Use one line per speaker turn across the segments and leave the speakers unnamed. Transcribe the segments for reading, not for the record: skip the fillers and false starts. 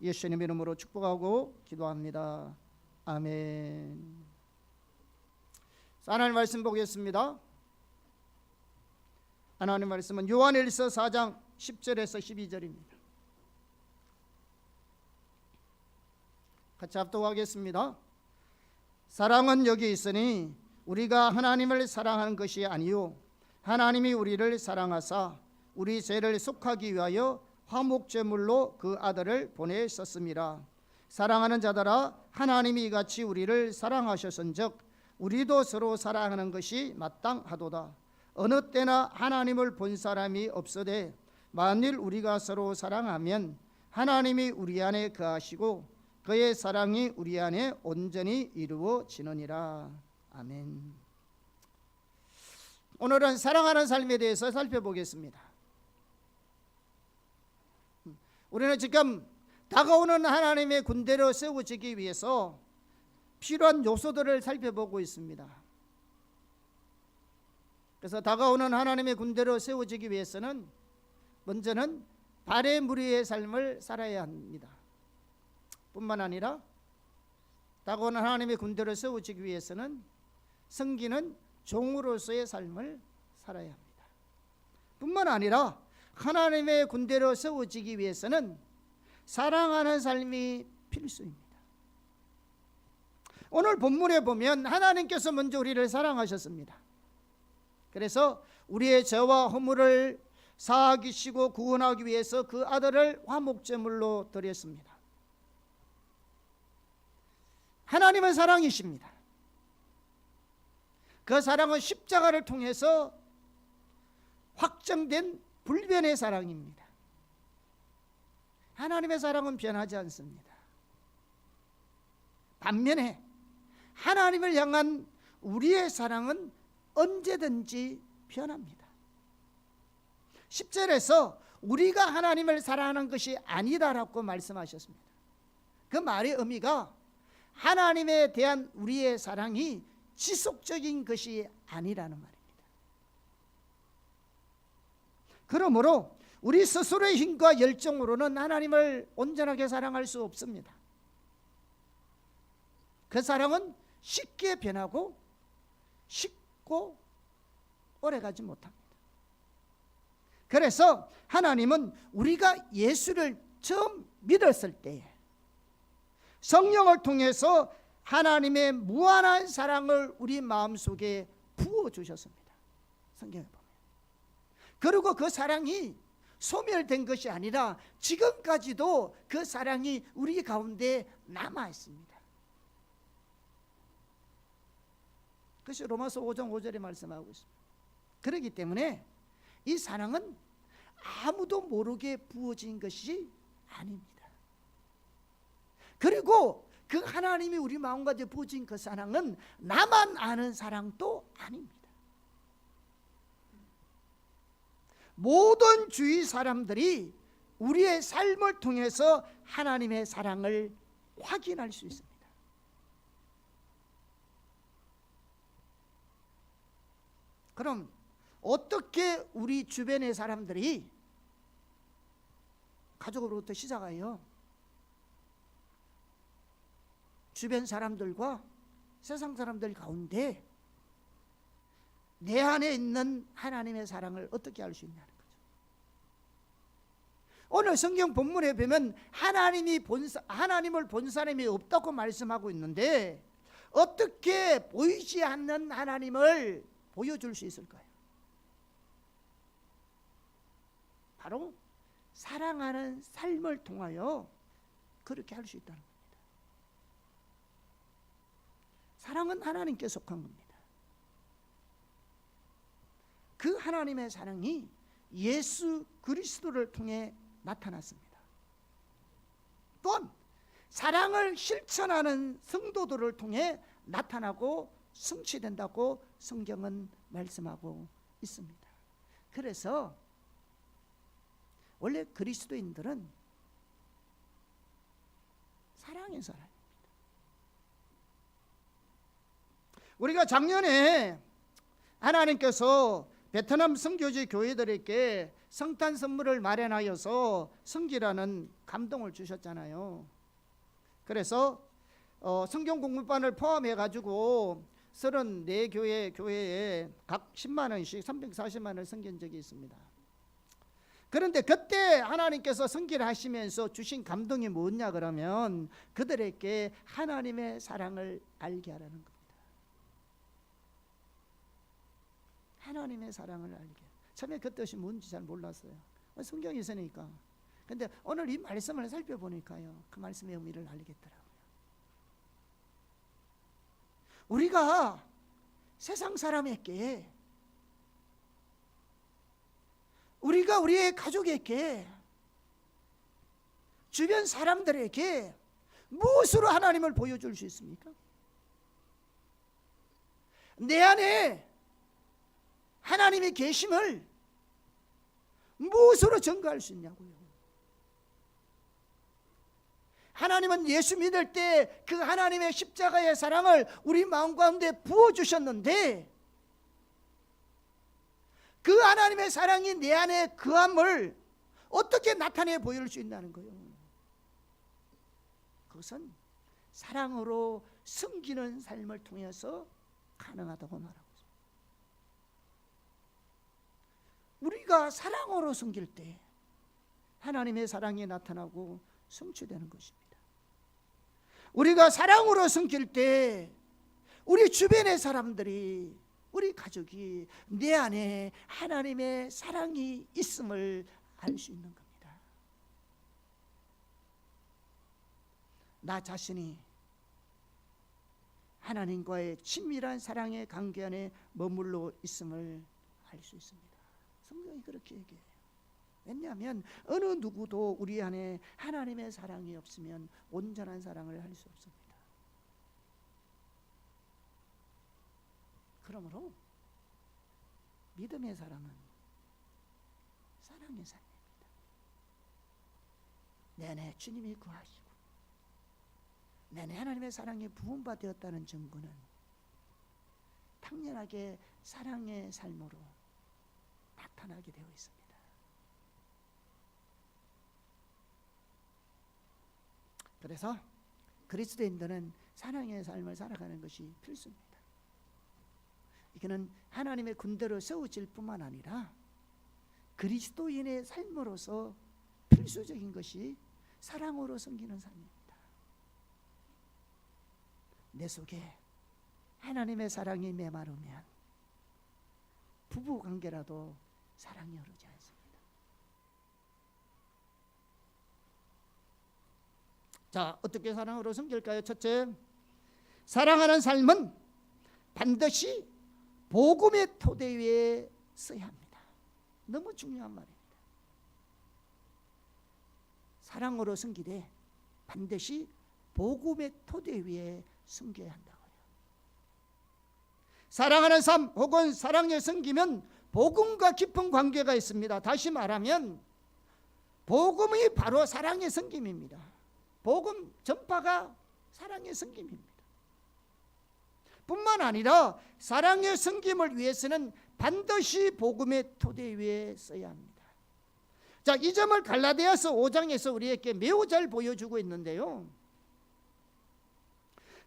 예수님 이름으로 축복하고 기도합니다. 아멘. 하나님 말씀 보겠습니다. 하나님 말씀은 요한일서 4장 10절에서 12절입니다. 같이 합독하겠습니다. 사랑은 여기 있으니 우리가 하나님을 사랑하는 것이 아니요 하나님이 우리를 사랑하사 우리 죄를 속하기 위하여 화목제물로 그 아들을 보내셨습니다. 사랑하는 자들아, 하나님이 이같이 우리를 사랑하셨은즉 우리도 서로 사랑하는 것이 마땅하도다. 어느 때나 하나님을 본 사람이 없으되 만일 우리가 서로 사랑하면 하나님이 우리 안에 거하시고 그의 사랑이 우리 안에 온전히 이루어지느니라. 아멘. 오늘은 사랑하는 삶에 대해서 살펴보겠습니다. 우리는 지금 다가오는 하나님의 군대로 세워지기 위해서 필요한 요소들을 살펴보고 있습니다. 그래서 다가오는 하나님의 군대로 세워지기 위해서는 먼저는 발의 무리의 삶을 살아야 합니다. 뿐만 아니라 다가오는 하나님의 군대로 세워지기 위해서는 섬기는 종으로서의 삶을 살아야 합니다. 뿐만 아니라 하나님의 군대로 세워지기 위해서는 사랑하는 삶이 필수입니다. 오늘 본문에 보면 하나님께서 먼저 우리를 사랑하셨습니다. 그래서 우리의 죄와 허물을 사하시고 구원하기 위해서 그 아들을 화목제물로 드렸습니다. 하나님은 사랑이십니다. 그 사랑은 십자가를 통해서 확정된 불변의 사랑입니다. 하나님의 사랑은 변하지 않습니다. 반면에 하나님을 향한 우리의 사랑은 언제든지 변합니다. 10절에서 우리가 하나님을 사랑하는 것이 아니다라고 말씀하셨습니다. 그 말의 의미가 하나님에 대한 우리의 사랑이 지속적인 것이 아니라는 말입니다. 그러므로 우리 스스로의 힘과 열정으로는 하나님을 온전하게 사랑할 수 없습니다. 그 사랑은 쉽게 변하고 쉽고 오래가지 못합니다. 그래서 하나님은 우리가 예수를 처음 믿었을 때에 성령을 통해서 하나님의 무한한 사랑을 우리 마음속에 부어주셨습니다. 성경에 보면. 그리고 그 사랑이 소멸된 것이 아니라 지금까지도 그 사랑이 우리 가운데 남아 있습니다. 그것이 로마서 5장 5절에 말씀하고 있습니다. 그렇기 때문에 이 사랑은 아무도 모르게 부어진 것이 아닙니다. 그리고 그 하나님이 우리 마음 가운데 부어진 그 사랑은 나만 아는 사랑도 아닙니다. 모든 주위 사람들이 우리의 삶을 통해서 하나님의 사랑을 확인할 수 있습니다. 그럼 어떻게 우리 주변의 사람들이 가족으로부터 시작하여 주변 사람들과 세상 사람들 가운데 내 안에 있는 하나님의 사랑을 어떻게 알 수 있냐는 거죠. 오늘 성경 본문에 보면 하나님을 본 사람이 없다고 말씀하고 있는데 어떻게 보이지 않는 하나님을 보여줄 수 있을까요? 바로 사랑하는 삶을 통하여 그렇게 할 수 있다는 겁니다. 사랑은 하나님께 속한 겁니다. 그 하나님의 사랑이 예수 그리스도를 통해 나타났습니다. 또한 사랑을 실천하는 성도들을 통해 나타나고 성취된다고 성경은 말씀하고 있습니다. 그래서 원래 그리스도인들은 사랑의 사람입니다. 우리가 작년에 하나님께서 베트남 선교지 교회들에게 성탄 선물을 마련하여서 섬기라는 감동을 주셨잖아요. 그래서 성경 공부반을 포함해 가지고 34교회에 각 10만 원씩 340만 원을 섬긴 적이 있습니다. 그런데 그때 하나님께서 섬기를 하시면서 주신 감동이 뭐냐 그러면 그들에게 하나님의 사랑을 알게 하라는 겁니다. 하나님의 사랑을 알게. 처음에 그 뜻이 뭔지 잘 몰랐어요. 성경이 있으니까. 근데 오늘 이 말씀을 살펴보니까요, 그 말씀의 의미를 알겠더라고요. 우리가 세상 사람에게, 우리가 우리의 가족에게, 주변 사람들에게 무엇으로 하나님을 보여줄 수 있습니까? 내 안에 하나님의 계심을 무엇으로 증거할 수 있냐고요. 하나님은 예수 믿을 때 그 하나님의 십자가의 사랑을 우리 마음 가운데 부어주셨는데 그 하나님의 사랑이 내 안에 그함을 어떻게 나타내 보일 수 있다는 거예요. 그것은 사랑으로 섬기는 삶을 통해서 가능하다고 말하고 있습니다. 우리가 사랑으로 섬길 때 하나님의 사랑이 나타나고 성취되는 것입니다. 우리가 사랑으로 섬길 때 우리 주변의 사람들이, 우리 가족이 내 안에 하나님의 사랑이 있음을 알 수 있는 겁니다. 나 자신이 하나님과의 친밀한 사랑의 관계 안에 머물러 있음을 알 수 있습니다. 성경이 그렇게 얘기해요. 왜냐하면 어느 누구도 우리 안에 하나님의 사랑이 없으면 온전한 사랑을 할 수 없습니다. 그러므로 믿음의 사랑은 사랑의 삶입니다. 내내 주님이 구하시고 내내 하나님의 사랑에 부음받았다는 증거는 당연하게 사랑의 삶으로 나타나게 되어 있습니다. 그래서 그리스도인들은 사랑의 삶을 살아가는 것이 필수입니다. 이거는 하나님의 군대로 세워질 뿐만 아니라 그리스도인의 삶으로서 필수적인 것이 사랑으로 섬기는 삶입니다. 내 속에 하나님의 사랑이 메마르면 부부 관계라도 사랑이 흐르지 않습니다. 자, 어떻게 사랑으로 섬길까요? 첫째, 사랑하는 삶은 반드시 복음의 토대 위에 서야 합니다. 너무 중요한 말입니다. 사랑으로 섬기되 반드시 복음의 토대 위에 섬겨야 한다고요. 사랑하는 삶 혹은 사랑에 섬기면 복음과 깊은 관계가 있습니다. 다시 말하면 복음이 바로 사랑의 섬김입니다. 복음 전파가 사랑의 섬김입니다. 뿐만 아니라 사랑의 섬김을 위해서는 반드시 복음의 토대 위에 서야 합니다. 자, 이 점을 갈라디아서 5장에서 우리에게 매우 잘 보여주고 있는데요.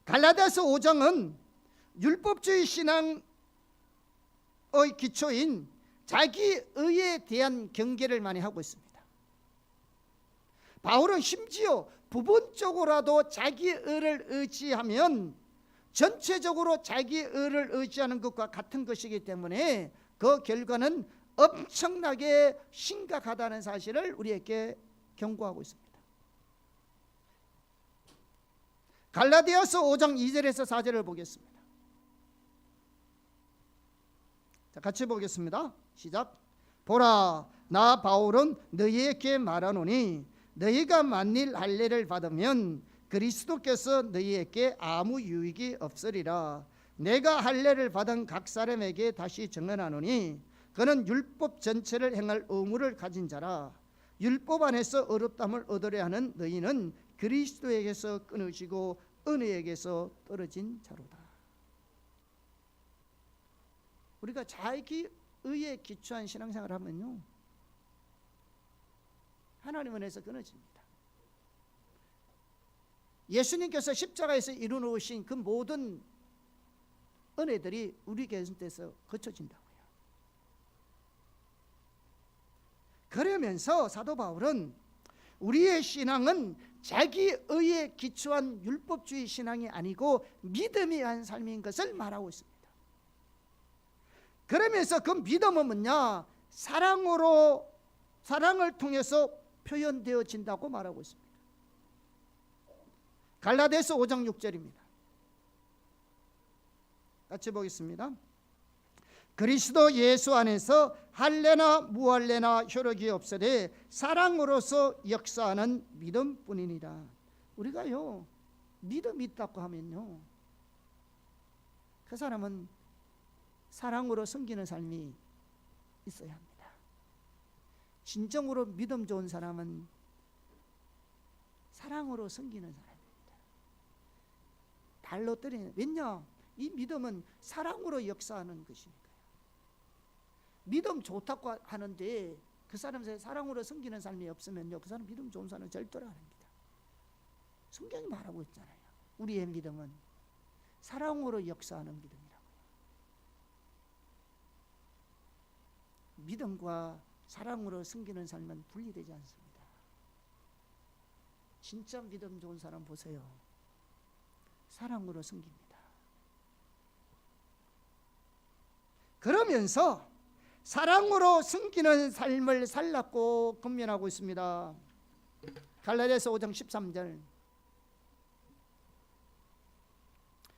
갈라디아서 5장은 율법주의 신앙의 기초인 자기의에 대한 경계를 많이 하고 있습니다. 바울은 심지어 부분적으로라도 자기의를 의지하면 전체적으로 자기의를 의지하는 것과 같은 것이기 때문에 그 결과는 엄청나게 심각하다는 사실을 우리에게 경고하고 있습니다. 갈라디아서 5장 2절에서 4절을 보겠습니다. 자, 같이 보겠습니다. 시작. 보라, 나 바울은 너희에게 말하노니 너희가 만일 할례를 받으면 그리스도께서 너희에게 아무 유익이 없으리라. 내가 할례를 받은 각 사람에게 다시 증언하노니 그는 율법 전체를 행할 의무를 가진 자라. 율법 안에서 어렵담을 얻으려 하는 너희는 그리스도에게서 끊어지고 은혜에게서 떨어진 자로다. 우리가 자기의에 기초한 신앙생활을 하면요, 하나님 은혜에서 끊어집니다. 예수님께서 십자가에서 이루어놓으신 그 모든 은혜들이 우리 가운데서 거쳐진다고요. 그러면서 사도 바울은 우리의 신앙은 자기의에 기초한 율법주의 신앙이 아니고 믿음에 의한 삶인 것을 말하고 있습니다. 그러면서 그 믿음은 뭐냐? 사랑을 통해서 표현되어진다고 말하고 있습니다. 갈라디아서 5장 6절입니다. 같이 보겠습니다. 그리스도 예수 안에서 할례나 무할례나 효력이 없으되 사랑으로서 역사하는 믿음뿐이니라. 우리가요 믿음이 있다고 하면요 그 사람은 사랑으로 섬기는 삶이 있어야 합니다. 진정으로 믿음 좋은 사람은 사랑으로 섬기는 사람입니다. 달로 때리는, 왜냐? 이 믿음은 사랑으로 역사하는 것이니까요. 믿음 좋다고 하는데 그 사람의 사랑으로 섬기는 삶이 없으면요 그 사람 믿음 좋은 사람은 절대로 아닙니다. 성경이 말하고 있잖아요. 우리의 믿음은 사랑으로 역사하는 믿음이라고요. 믿음과 사랑으로 섬기는 삶은 분리되지 않습니다. 진짜 믿음 좋은 사람 보세요. 사랑으로 섬깁니다. 그러면서 사랑으로 섬기는 삶을 살랐고 권면하고 있습니다. 갈라디아서 5장 13절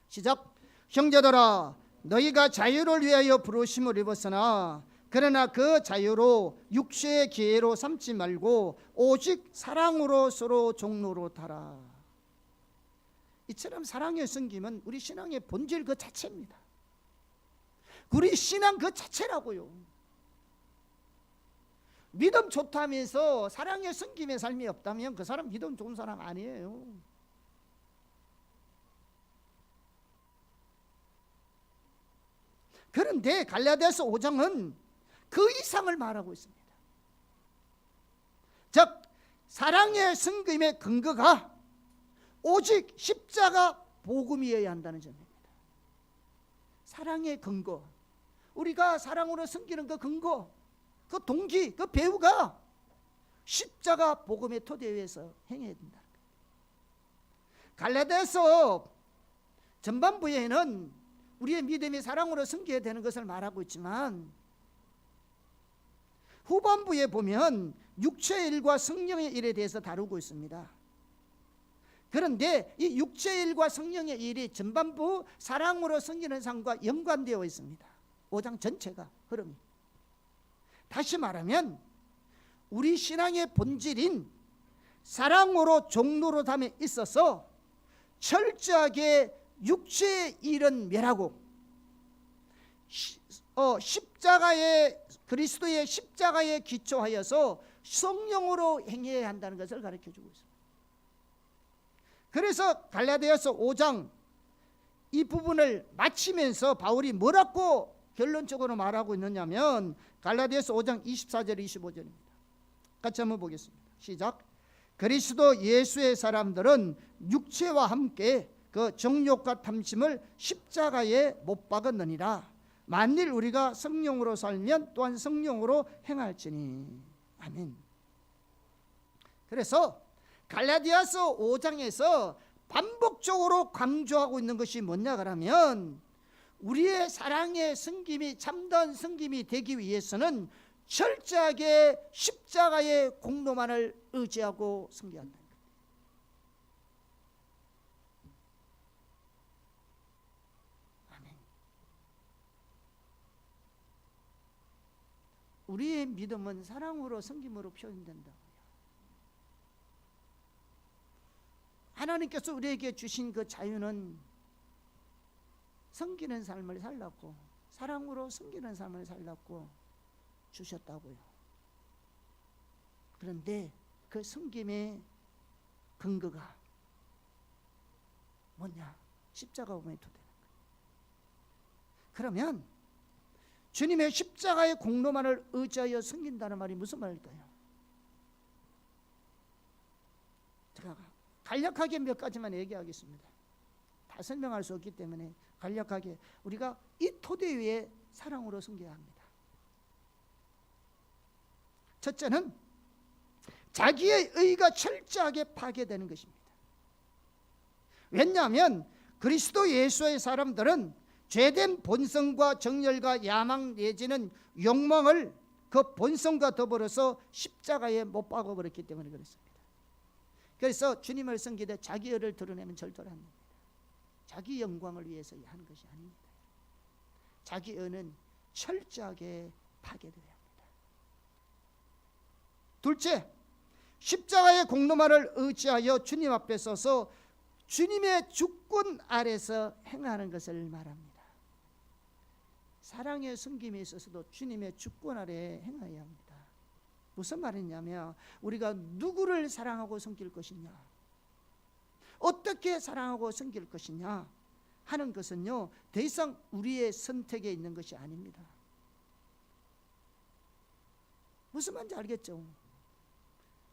시작. 형제들아 너희가 자유를 위하여 부르심을 입었으나 그러나 그 자유로 육체의 기회로 삼지 말고 오직 사랑으로 서로 종로로 타라. 이처럼 사랑의 섬김은 우리 신앙의 본질 그 자체입니다. 우리 신앙 그 자체라고요. 믿음 좋다면서 사랑의 섬김의 삶이 없다면 그 사람 믿음 좋은 사람 아니에요. 그런데 갈라디아서 5장은 그 이상을 말하고 있습니다. 즉 사랑의 섬김의 근거가 오직 십자가 복음이어야 한다는 점입니다. 사랑의 근거, 우리가 사랑으로 섬기는 그 근거, 그 동기, 그 배우가 십자가 복음의 토대 위에서 행해야 된다. 갈라디아서 전반부에는 우리의 믿음이 사랑으로 섬겨야 되는 것을 말하고 있지만 후반부에 보면 육체의 일과 성령의 일에 대해서 다루고 있습니다. 그런데 이 육체의 일과 성령의 일이 전반부 사랑으로 섬기는 삶과 연관되어 있습니다. 5장 전체가 흐름이. 다시 말하면 우리 신앙의 본질인 사랑으로 종로로담에 있어서 철저하게 육체의 일은 멸하고 그리스도의 십자가에 기초하여서 성령으로 행해야 한다는 것을 가르쳐주고 있습니다. 그래서 갈라디아서 5장 이 부분을 마치면서 바울이 뭐라고 결론적으로 말하고 있느냐면 갈라디아서 5장 24절 25절입니다. 같이 한번 보겠습니다. 시작. 그리스도 예수의 사람들은 육체와 함께 그 정욕과 탐심을 십자가에 못 박았느니라. 만일 우리가 성령으로 살면 또한 성령으로 행할지니. 아멘. 그래서 갈라디아서 5장에서 반복적으로 강조하고 있는 것이 뭐냐 그러면 우리의 사랑의 섬김이 참된 섬김이 되기 위해서는 철저하게 십자가의 공로만을 의지하고 섬겨야 한다. 아멘. 우리의 믿음은 사랑으로 섬김으로 표현된다고요. 하나님께서 우리에게 주신 그 자유는 섬기는 삶을 살랐고 사랑으로 섬기는 삶을 살랐고 주셨다고요. 그런데 그 섬김의 근거가 뭐냐? 십자가 복음의 토대는 거예요. 그러면 주님의 십자가의 공로만을 의지하여 섬긴다는 말이 무슨 말일까요? 간략하게 몇 가지만 얘기하겠습니다. 다 설명할 수 없기 때문에 간략하게 우리가 이 토대 위에 사랑으로 섬겨야 합니다. 첫째는 자기의 의가 철저하게 파괴되는 것입니다. 왜냐하면 그리스도 예수의 사람들은 죄된 본성과 정열과 야망 내지는 욕망을 그 본성과 더불어서 십자가에 못 박아버렸기 때문에 그렇습니다. 그래서 주님을 섬기되 자기 의를 드러내면 절도를 합니다. 자기 영광을 위해서 하는 것이 아닙니다. 자기 의는 철저하게 파괴되어야 합니다. 둘째, 십자가의 공로만을 의지하여 주님 앞에 서서 주님의 주권 아래서 행하는 것을 말합니다. 사랑의 섬김에 있어서도 주님의 주권 아래에 행해야 합니다. 무슨 말이냐면 우리가 누구를 사랑하고 섬길 것이냐, 어떻게 사랑하고 섬길 것이냐 하는 것은요, 더 이상 우리의 선택에 있는 것이 아닙니다. 무슨 말인지 알겠죠?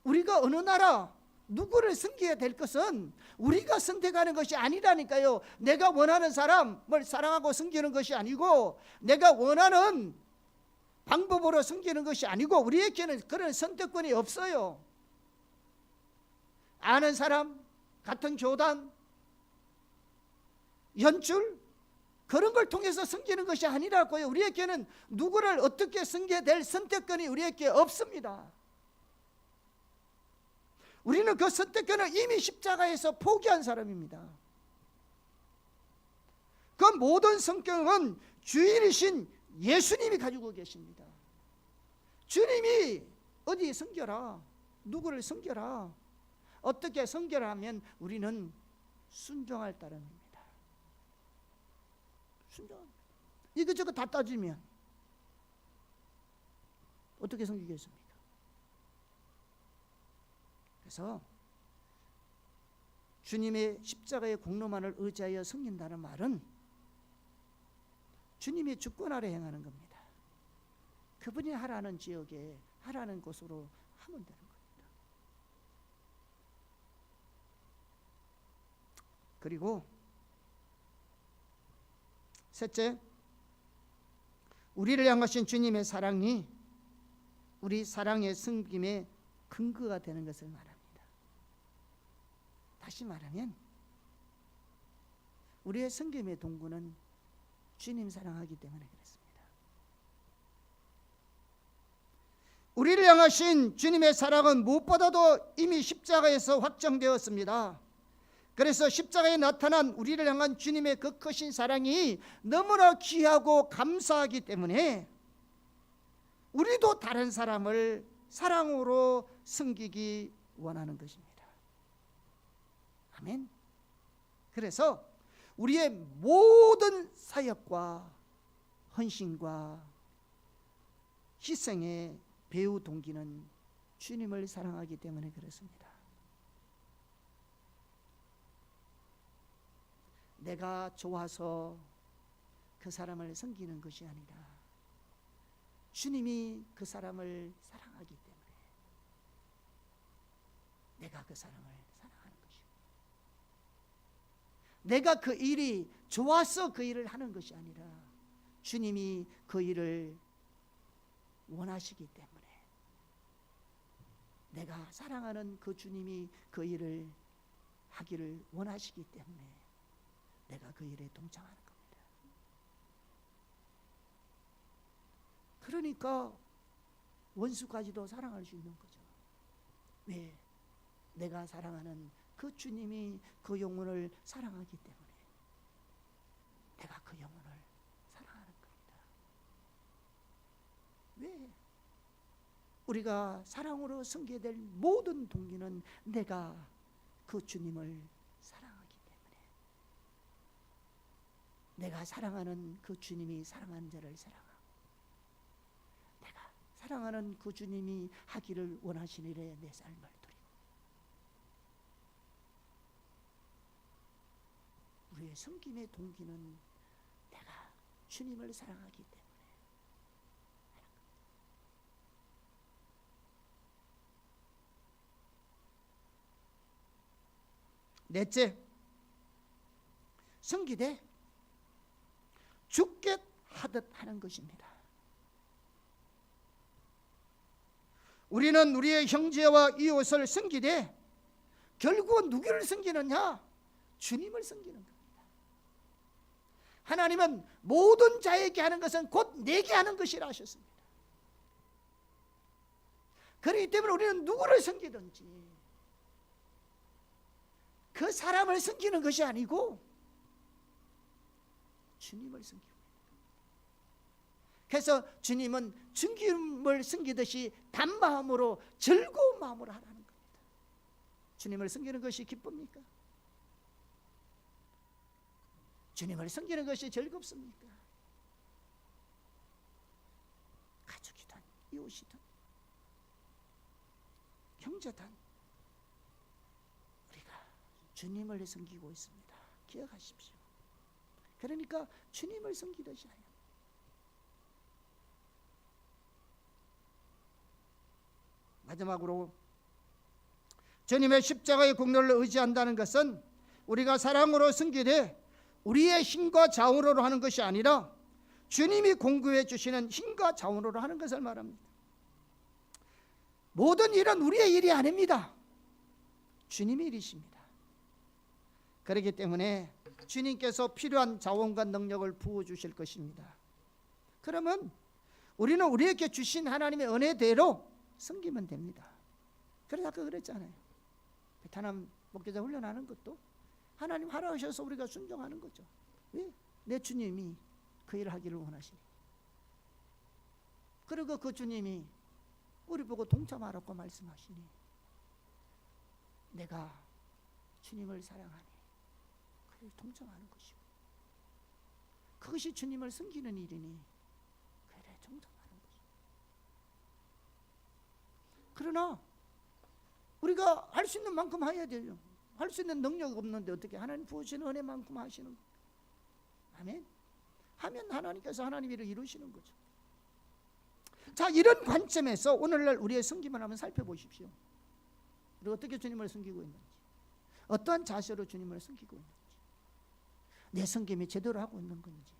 우리가 어느 나라 누구를 섬겨야 될 것은 우리가 선택하는 것이 아니라니까요. 내가 원하는 사람을 사랑하고 섬기는 것이 아니고, 내가 원하는 방법으로 섬기는 것이 아니고, 우리에게는 그런 선택권이 없어요. 아는 사람, 같은 교단, 연출, 그런 걸 통해서 섬기는 것이 아니라고요. 우리에게는 누구를 어떻게 섬겨야 될 선택권이 우리에게 없습니다. 우리는 그 선택권을 이미 십자가에서 포기한 사람입니다. 그 모든 성격은 주인이신 예수님이 가지고 계십니다. 주님이 어디 섬겨라, 누구를 섬겨라, 어떻게 섬겨라 하면 우리는 순종할 따름입니다. 순종. 이것저것 다 따지면 어떻게 섬기겠습니까? 그래서 주님의 십자가의 공로만을 의지하여 섬긴다는 말은 주님의 주권 아래 행하는 겁니다. 그분이 하라는 지역에 하라는 곳으로 하면 되는 겁니다. 그리고 셋째, 우리를 향하신 주님의 사랑이 우리 사랑의 섬김의 근거가 되는 것을 말합니다. 다시 말하면 우리의 섬김의 동구는 주님 사랑하기 때문에 그렇습니다. 우리를 향하신 주님의 사랑은 무엇보다도 이미 십자가에서 확정되었습니다. 그래서 십자가에 나타난 우리를 향한 주님의 그 크신 사랑이 너무나 귀하고 감사하기 때문에 우리도 다른 사람을 사랑으로 섬기기 원하는 것입니다. 아멘. 그래서 우리의 모든 사역과 헌신과 희생의 배후 동기는 주님을 사랑하기 때문에 그렇습니다. 내가 좋아서 그 사람을 섬기는 것이 아니라 주님이 그 사람을 사랑하기 때문에 내가 그 사람을 사랑하는 것입니다. 내가 그 일이 좋아서 그 일을 하는 것이 아니라 주님이 그 일을 원하시기 때문에, 내가 사랑하는 그 주님이 그 일을 하기를 원하시기 때문에 내가 그 일에 동참하는 겁니다. 그러니까 원수까지도 사랑할 수 있는 거죠. 왜? 내가 사랑하는 그 주님이 그 영혼을 사랑하기 때문에 내가 그 영혼을 사랑하는 겁니다. 왜? 우리가 사랑으로 섬겨야 될 모든 동기는 내가 그 주님을 사랑하기 때문에, 내가 사랑하는 그 주님이 사랑하는 자를 사랑하고, 내가 사랑하는 그 주님이 하기를 원하시는 일에 내 삶을 드리고, 우리의 섬김의 동기는 내가 주님을 사랑하기 때문에. 넷째, 섬기되 죽게 하듯 하는 것입니다. 우리는 우리의 형제와 이웃을 섬기되 결국은 누구를 섬기느냐? 주님을 섬기는 겁니다. 하나님은 모든 자에게 하는 것은 곧 내게 하는 것이라 하셨습니다. 그렇기 때문에 우리는 누구를 섬기든지 그 사람을 섬기는 것이 아니고 주님을 섬기고, 그래서 주님은 주님을 섬기듯이 단마음으로 즐거운 마음으로 하라는 겁니다. 주님을 섬기는 것이 기쁩니까? 주님을 섬기는 것이 즐겁습니까? 가족이든 이웃이든 형제든 우리가 주님을 섬기고 있습니다. 기억하십시오. 그러니까 주님을 섬기듯이 하여. 마지막으로 주님의 십자가의 공로를 의지한다는 것은 우리가 사랑으로 섬기되 우리의 힘과 자원으로 하는 것이 아니라 주님이 공급해 주시는 힘과 자원으로 하는 것을 말합니다. 모든 일은 우리의 일이 아닙니다. 주님의 일이십니다. 그렇기 때문에 주님께서 필요한 자원과 능력을 부어주실 것입니다. 그러면 우리는 우리에게 주신 하나님의 은혜대로 섬기면 됩니다. 그래서 아까 그랬잖아요. 베트남 목회자 훈련하는 것도 하나님 하라하셔서 우리가 순종하는 거죠. 왜? 내 주님이 그 일을 하기를 원하시니. 그리고 그 주님이 우리 보고 동참하라고 말씀하시니 내가 주님을 사랑하니 그래서 동참하는 것이고, 그것이 주님을 섬기는 일이니 그래 동참하는 것이고. 그러나 우리가 할 수 있는 만큼 해야 돼요. 할 수 있는 능력 없는데 어떻게 하나님 부으시는 은혜만큼 하시는 거예요. 아멘. 하면 하나님께서 하나님 일을 이루시는 거죠. 자, 이런 관점에서 오늘날 우리의 섬김을 한번 살펴보십시오. 우리가 어떻게 주님을 섬기고 있는지, 어떠한 자세로 주님을 섬기고 있는지, 내 섬김이 제대로 하고 있는 건지,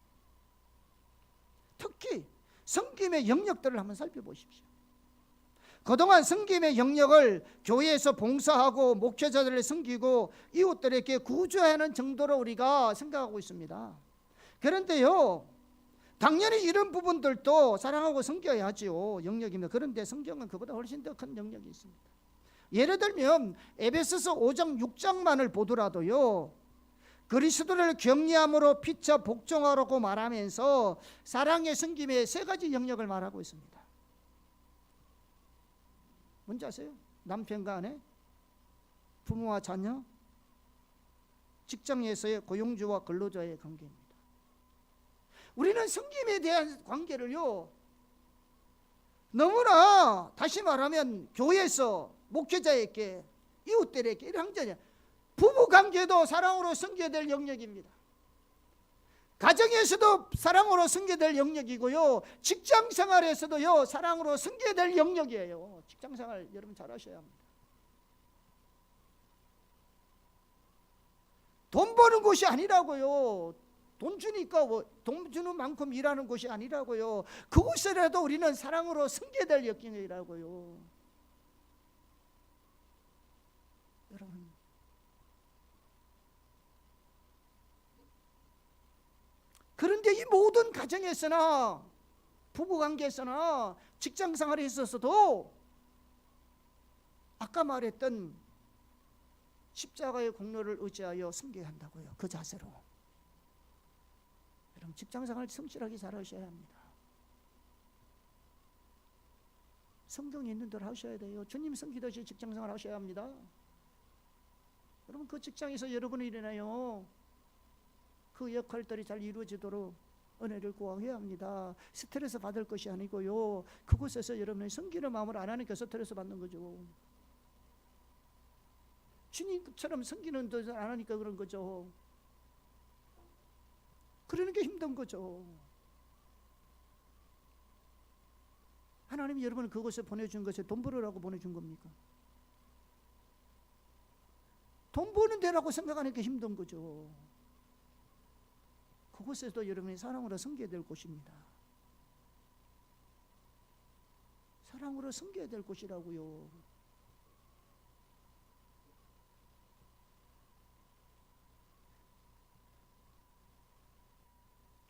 특히 섬김의 영역들을 한번 살펴보십시오. 그동안 섬김의 영역을 교회에서 봉사하고 목회자들을 섬기고 이웃들에게 구조하는 정도로 우리가 생각하고 있습니다. 그런데요, 당연히 이런 부분들도 사랑하고 섬겨야지요, 영역이면. 그런데 성경은 그보다 훨씬 더 큰 영역이 있습니다. 예를 들면 에베소서 5장 6장만을 보더라도요, 그리스도를 경외함으로 피차 복종하라고 말하면서 사랑의 섬김의 세 가지 영역을 말하고 있습니다. 뭔지 아세요? 남편과 아내, 부모와 자녀, 직장에서의 고용주와 근로자의 관계입니다. 우리는 섬김에 대한 관계를요, 너무나, 다시 말하면 교회에서 목회자에게, 이웃들에게 이런 항전이야. 부부관계도 사랑으로 섬겨야 될 영역입니다. 가정에서도 사랑으로 섬겨야 될 영역이고요, 직장생활에서도요 사랑으로 섬겨야 될 영역이에요. 직장생활 여러분 잘 하셔야 합니다. 돈 버는 곳이 아니라고요. 돈 주니까 돈 주는 만큼 일하는 곳이 아니라고요. 그곳이라도 우리는 사랑으로 섬겨야 될 영역이라고요. 여러분, 그런데 이 모든 가정에서나 부부관계에서나 직장생활에 있어서도 아까 말했던 십자가의 공로를 의지하여 섬겨야 한다고요. 그 자세로. 여러분, 직장생활 성실하게 잘하셔야 합니다. 성경에 있는 대로 하셔야 돼요. 주님 섬기듯이 직장생활 하셔야 합니다. 여러분, 그 직장에서 여러분이 일어나요, 그 역할들이 잘 이루어지도록 은혜를 구해야 합니다. 스트레스 받을 것이 아니고요, 그곳에서 여러분이 섬기는 마음을 안 하니까 스트레스 받는 거죠. 주님처럼 섬기는 듯 안 하니까 그런 거죠. 그러는 게 힘든 거죠. 하나님이 여러분을 그곳에 보내준 것에 돈 벌으라고 보내준 겁니까? 돈 버는 데라고 생각하니까 힘든 거죠. 그곳에도 여러분이 사랑으로 섬겨야 될 곳입니다. 사랑으로 섬겨야 될 곳이라고요.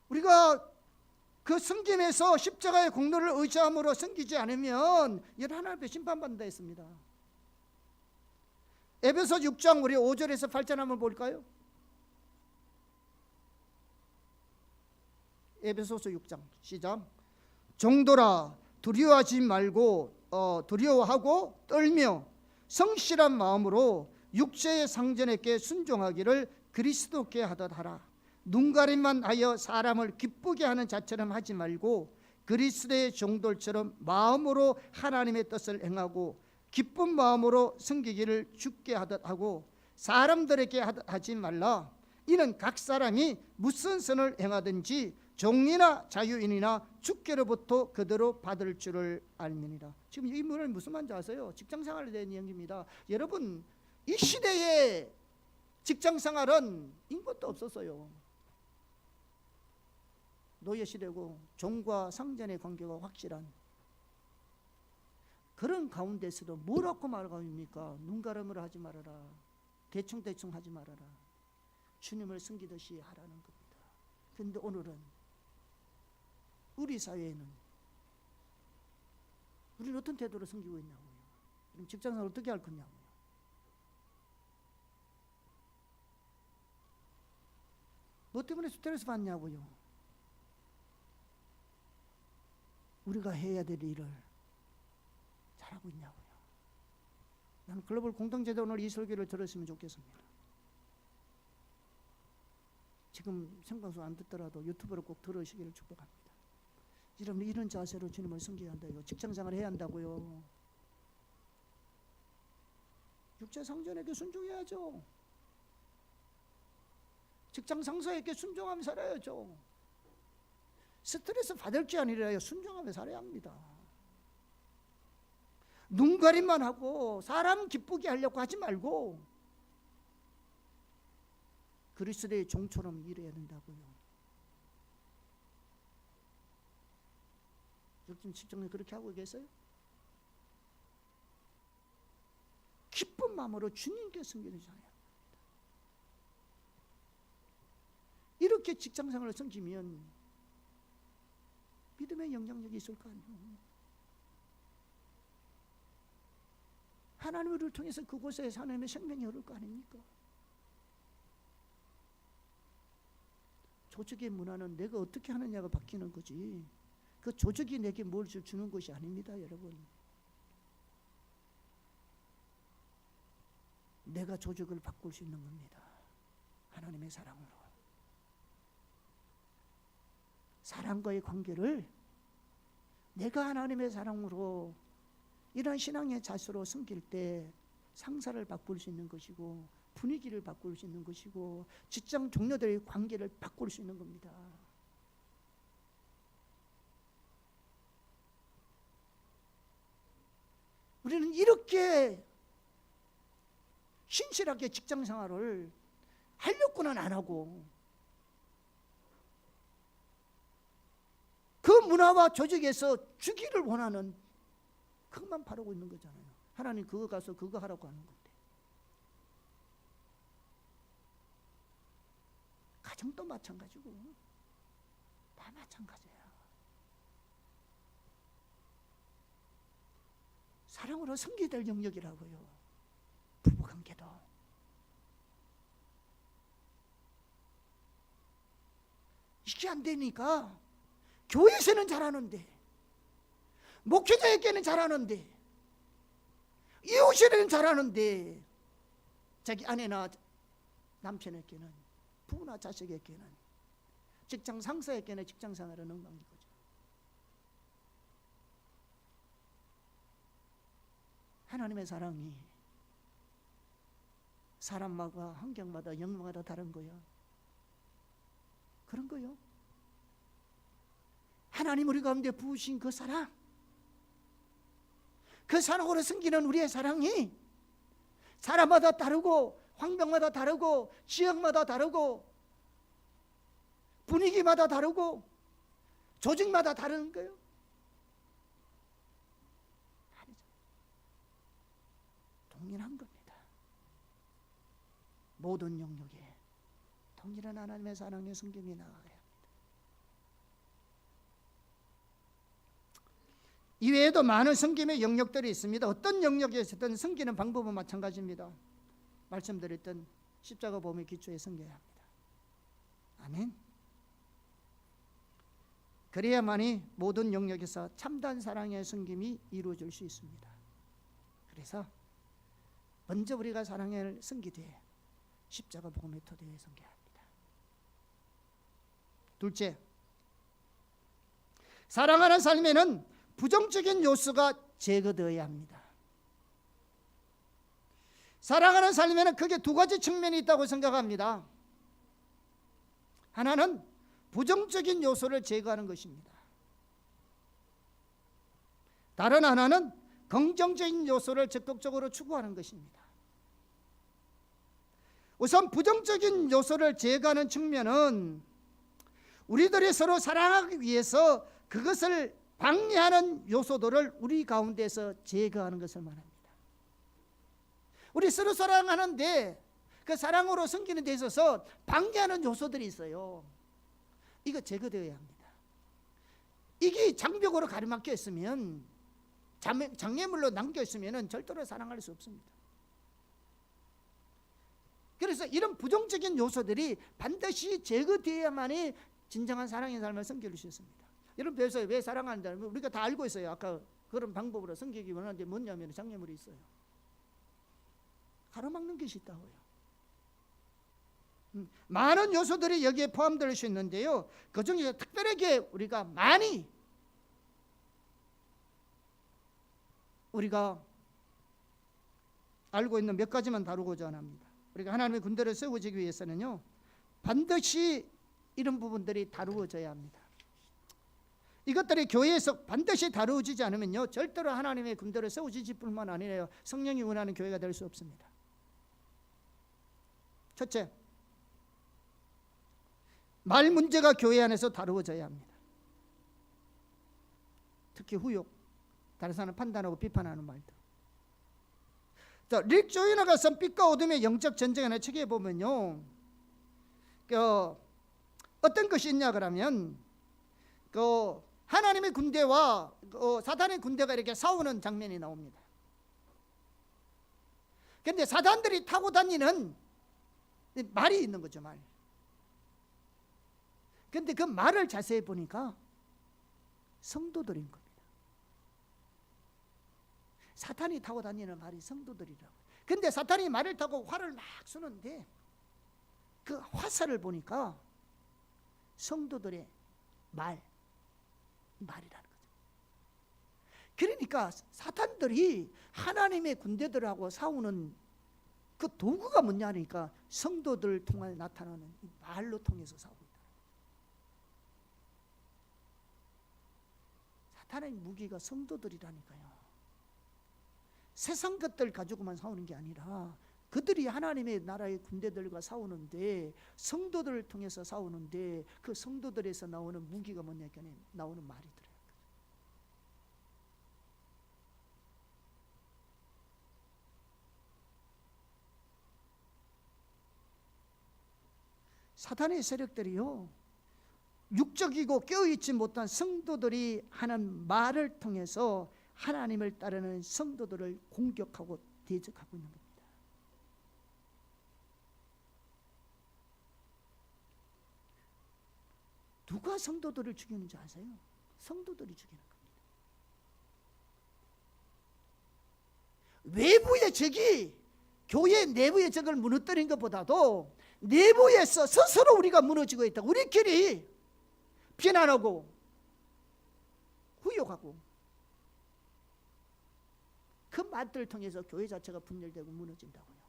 우리가 그 섬김에서 십자가의 공로를 의지함으로 섬기지 않으면 하나님 앞에 심판받는다 했습니다. 에베소 6장 우리 5절에서 8절 한번 볼까요? 에베소서 6장 시작. 종들아 두려워하지 말고 두려워하고 떨며 성실한 마음으로 육체의 상전에게 순종하기를 그리스도께 하듯 하라. 눈가림만 하여 사람을 기쁘게 하는 자처럼 하지 말고 그리스도의 종들처럼 마음으로 하나님의 뜻을 행하고 기쁜 마음으로 섬기기를 주께 하듯 하고 사람들에게 하지 말라. 이는 각 사람이 무슨 선을 행하든지 종이나 자유인이나 주께로부터 그대로 받을 줄을 알미니라. 지금 이 문을 무슨 말인지 아세요? 직장생활에 대한 이야기입니다. 여러분, 이 시대에 직장생활은 인것도 없었어요. 노예시대고 종과 상전의 관계가 확실한 그런 가운데서도 뭐라고 말합니까? 눈가름을 하지 말아라. 대충대충 하지 말아라. 주님을 섬기듯이 하라는 겁니다. 그런데 오늘은 우리 사회에는 우리는 어떤 태도로 섬기고 있냐고요. 그럼 직장생활 어떻게 할 거냐고요. 뭐 때문에 스트레스 받냐고요. 우리가 해야 될 일을 잘하고 있냐고요. 나는 글로벌 공동체도 오늘 이 설교를 들었으면 좋겠습니다. 지금 생방송 안 듣더라도 유튜브로 꼭 들으시기를 축복합니다. 여러분, 이런 자세로 주님을 섬겨야 한다고요. 직장생활 해야 한다고요. 육체 상전에게 순종해야죠. 직장 상사에게 순종하며 살아야죠. 스트레스 받을 게 아니라요, 순종하며 살아야 합니다. 눈가림만 하고 사람 기쁘게 하려고 하지 말고 그리스도의 종처럼 일해야 된다고요. 여러분 직장에 그렇게 하고 계세요? 기쁜 마음으로 주님께 섬기는 자예요. 이렇게 직장생활을 섬기면 믿음의 영향력이 있을 거 아니에요. 하나님을 통해서 그곳에 하나님의 생명이 흐를 거 아닙니까? 조직의 문화는 내가 어떻게 하느냐가 바뀌는 거지, 그 조직이 내게 뭘 주는 것이 아닙니다. 여러분, 내가 조직을 바꿀 수 있는 겁니다. 하나님의 사랑으로. 사랑과의 관계를 내가 하나님의 사랑으로 이런 신앙의 자세로 섬길 때 상사를 바꿀 수 있는 것이고 분위기를 바꿀 수 있는 것이고 직장 동료들의 관계를 바꿀 수 있는 겁니다. 우리는 이렇게 신실하게 직장 생활을 하려고는 안 하고 그 문화와 조직에서 주기를 원하는 그것만 바라고 있는 거잖아요. 하나님 그거 가서 그거 하라고 하는 건데. 가정도 마찬가지고 다 마찬가지야. 사랑으로 섬겨야 될 영역이라고요. 부부관계도. 이게 안 되니까 교회에서는 잘하는데 목회자에게는 잘하는데 이웃에게는 잘하는데 자기 아내나 남편에게는 부부나 자식에게는 직장 상사에게는 직장 생활은 엉망인 거죠. 하나님의 사랑이 사람마다 환경마다 영마다 다른 거야. 그런 거요. 하나님 우리 가운데 부으신 그 사랑, 그 사랑으로 섬기는 우리의 사랑이 사람마다 다르고 환경마다 다르고 지역마다 다르고 분위기마다 다르고 조직마다 다른 거예요. 아니죠. 동일한 겁니다. 모든 영역에 동일한 하나님의 사랑의 성김이 나가야 합니다. 이외에도 많은 섬김의 영역들이 있습니다. 어떤 영역에서든 섬기는 방법은 마찬가지입니다. 말씀드렸던 십자가 보험의 기초에 섬겨야 합니다. 아멘. 그래야만이 모든 영역에서 참된 사랑의 섬김이 이루어질 수 있습니다. 그래서 먼저 우리가 사랑을 섬기되 십자가 복음의 토대에 섬겨야 합니다. 둘째, 사랑하는 삶에는 부정적인 요소가 제거되어야 합니다. 사랑하는 삶에는 크게 두 가지 측면이 있다고 생각합니다. 하나는 부정적인 요소를 제거하는 것입니다. 다른 하나는 긍정적인 요소를 적극적으로 추구하는 것입니다. 우선 부정적인 요소를 제거하는 측면은 우리들이 서로 사랑하기 위해서 그것을 방해하는 요소들을 우리 가운데서 제거하는 것을 말합니다. 우리 서로 사랑하는데 그 사랑으로 섬기는 데 있어서 방해하는 요소들이 있어요. 이거 제거되어야 합니다. 이게 장벽으로 가로막혀 있으면, 장애물로 남겨 있으면 절대로 사랑할 수 없습니다. 그래서 이런 부정적인 요소들이 반드시 제거되어야만이 진정한 사랑의 삶을 섬길 수 있습니다. 여러분 배워서 왜 사랑하는지 우리가 다 알고 있어요. 아까 그런 방법으로 섬기기 원하는데 뭐냐면 장애물이 있어요. 가로막는 것이 있다고요. 많은 요소들이 여기에 포함될 수 있는데요, 그 중에 특별하게 우리가 많이 우리가 알고 있는 몇 가지만 다루고자 합니다. 우리가 하나님의 군대를 세워지기 위해서는요, 반드시 이런 부분들이 다루어져야 합니다. 이것들이 교회에서 반드시 다루어지지 않으면요, 절대로 하나님의 군대를 세워지지 뿐만 아니라 성령이 원하는 교회가 될 수 없습니다. 첫째, 말 문제가 교회 안에서 다루어져야 합니다. 특히 후욕, 다른 사람을 판단하고 비판하는 말들. 자, 릭 조이너가 쓴 빛과 어둠의 영적 전쟁의 책에 보면요, 어떤 것이 있냐 그러면 하나님의 군대와 사단의 군대가 이렇게 싸우는 장면이 나옵니다. 그런데 사단들이 타고 다니는 말이 있는 거죠, 말. 그런데 그 말을 자세히 보니까 성도들인 겁니다. 사탄이 타고 다니는 말이 성도들이라고. 그런데 사탄이 말을 타고 활을 막 쏘는데 그 화살을 보니까 성도들의 말이라는 거죠. 그러니까 사탄들이 하나님의 군대들하고 싸우는 그 도구가 뭐냐니까 성도들 통해 나타나는 말로 통해서 싸우고 있다. 사탄의 무기가 성도들이라니까요. 세상 것들 가지고만 싸우는 게 아니라 그들이 하나님의 나라의 군대들과 싸우는데, 성도들을 통해서 싸우는데, 그 성도들에서 나오는 무기가 뭐냐니까 나오는 말이더래요. 사탄의 세력들이요, 육적이고 깨어있지 못한 성도들이 하는 말을 통해서 하나님을 따르는 성도들을 공격하고 대적하고 있는 겁니다. 누가 성도들을 죽이는지 아세요? 성도들이 죽이는 겁니다. 외부의 적이 교회 내부의 적을 무너뜨린 것보다도 내부에서 스스로 우리가 무너지고 있다. 우리끼리 비난하고 후욕하고 그 말들을 통해서 교회 자체가 분열되고 무너진다고요.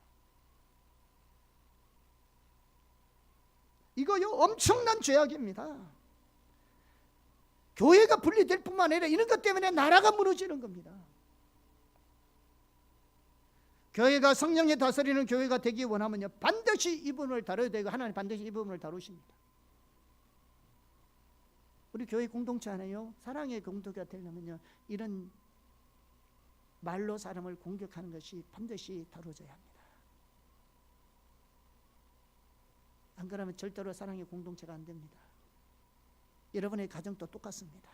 이거요, 엄청난 죄악입니다. 교회가 분리될 뿐만 아니라 이런 것 때문에 나라가 무너지는 겁니다. 교회가 성령의 다스리는 교회가 되기 원하면요, 반드시 이 부분을 다뤄야 되고 하나님 반드시 이 부분을 다루십니다. 우리 교회 공동체 안에요, 사랑의 공동체가 되려면요, 이런 말로 사람을 공격하는 것이 반드시 다뤄져야 합니다. 안 그러면 절대로 사랑의 공동체가 안 됩니다. 여러분의 가정도 똑같습니다.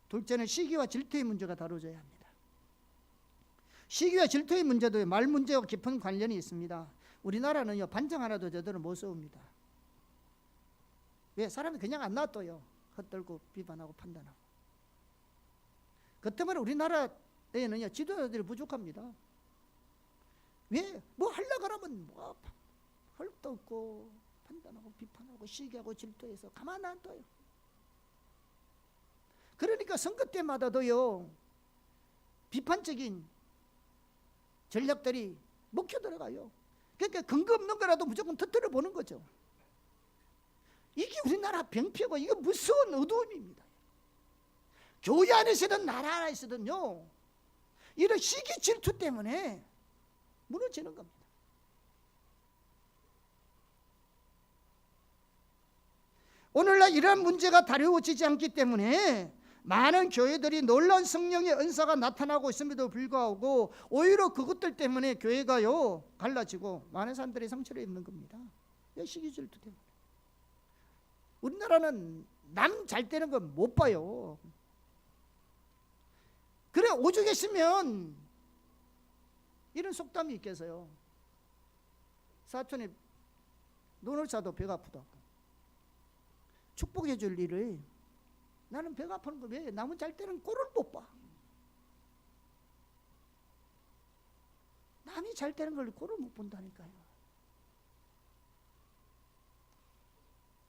둘째는 시기와 질투의 문제가 다뤄져야 합니다. 시기와 질투의 문제도 말 문제와 깊은 관련이 있습니다. 우리나라는요, 반장 하나도 제대로 못 세웁니다. 왜? 사람이 그냥 안 놔둬요. 헛들고 비판하고 판단하고. 그 때문에 우리나라에는요, 지도자들이 부족합니다. 왜? 뭐 하려고 하면 뭐 헐도 없고 판단하고 비판하고 시기하고 질투해서 가만 안 둬요. 그러니까 선거 때마다도요, 비판적인 전략들이 먹혀 들어가요. 그러니까 근거 없는 거라도 무조건 터뜨려 보는 거죠. 이게 우리나라 병폐고 이거 무서운 어두움입니다. 교회 안에서든 나라 안에서든요, 이런 시기 질투 때문에 무너지는 겁니다. 오늘날 이러한 문제가 다루어지지 않기 때문에 많은 교회들이 놀라운 성령의 은사가 나타나고 있음에도 불구하고 오히려 그것들 때문에 교회가요 갈라지고 많은 사람들이 상처를 입는 겁니다. 시기 질투 때문에. 우리나라는 남 잘 되는 건 못 봐요. 그래 오죽 했으면 이런 속담이 있겠어요. 사촌이 눈을 싸도 배가 아프다고. 축복해 줄 일을 나는 배가 아프는 거 왜? 남은 잘 때는 꼴을 못 봐. 남이 잘 되는 걸 꼴을 못 본다니까요.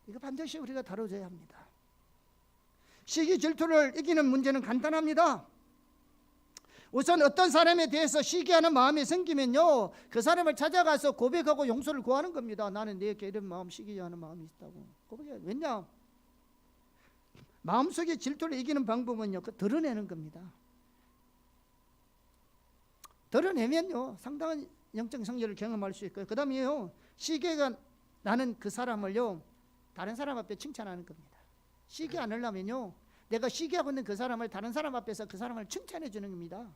이거 반드시 우리가 다뤄줘야 합니다. 시기 질투를 이기는 문제는 간단합니다. 우선 어떤 사람에 대해서 시기하는 마음이 생기면요, 그 사람을 찾아가서 고백하고 용서를 구하는 겁니다. 나는 내게 이런 마음, 시기하는 마음이 있다고 고백해요. 왜냐? 마음속에 질투를 이기는 방법은요, 드러내는 겁니다. 드러내면요, 상당한 영적 성결을 경험할 수 있고요. 그 다음에요, 시기가 나는 그 사람을요, 다른 사람 앞에 칭찬하는 겁니다. 시기 안 하려면요, 내가 시기하고 있는 그 사람을 다른 사람 앞에서 그 사람을 칭찬해 주는 겁니다.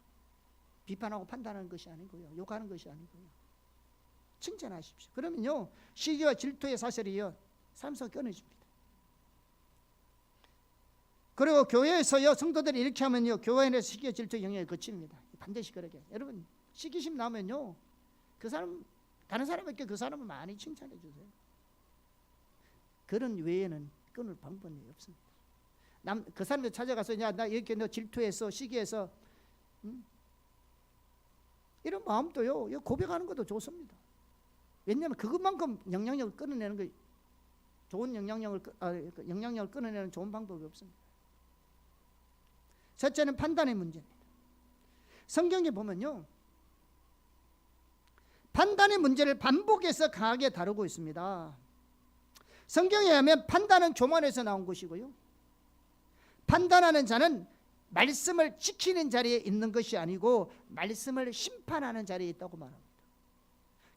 비판하고 판단하는 것이 아니고요, 욕하는 것이 아니고요, 칭찬하십시오. 그러면요, 시기와 질투의 사슬이요, 삶 속에 끊어집니다. 그리고 교회에서요, 성도들이 이렇게 하면요, 교회 안에서 시기와 질투의 영역이 거칩니다. 반드시 그러게. 여러분, 시기심 나면요, 그 사람, 다른 사람에게 그 사람을 많이 칭찬해 주세요. 그런 외에는 끊을 방법이 없습니다. 그 사람들 찾아가서, 야, 나 이렇게 너 질투해서 시기해서, 이런 마음도요, 고백하는 것도 좋습니다. 왜냐하면 그것만큼 영향력을 끊어내는 거, 좋은 영향력을 끊어내는 좋은 방법이 없습니다. 셋째는 판단의 문제입니다. 성경에 보면요, 판단의 문제를 반복해서 강하게 다루고 있습니다. 성경에 의하면 판단은 교만에서 나온 것이고요, 판단하는 자는 말씀을 지키는 자리에 있는 것이 아니고 말씀을 심판하는 자리에 있다고 말합니다.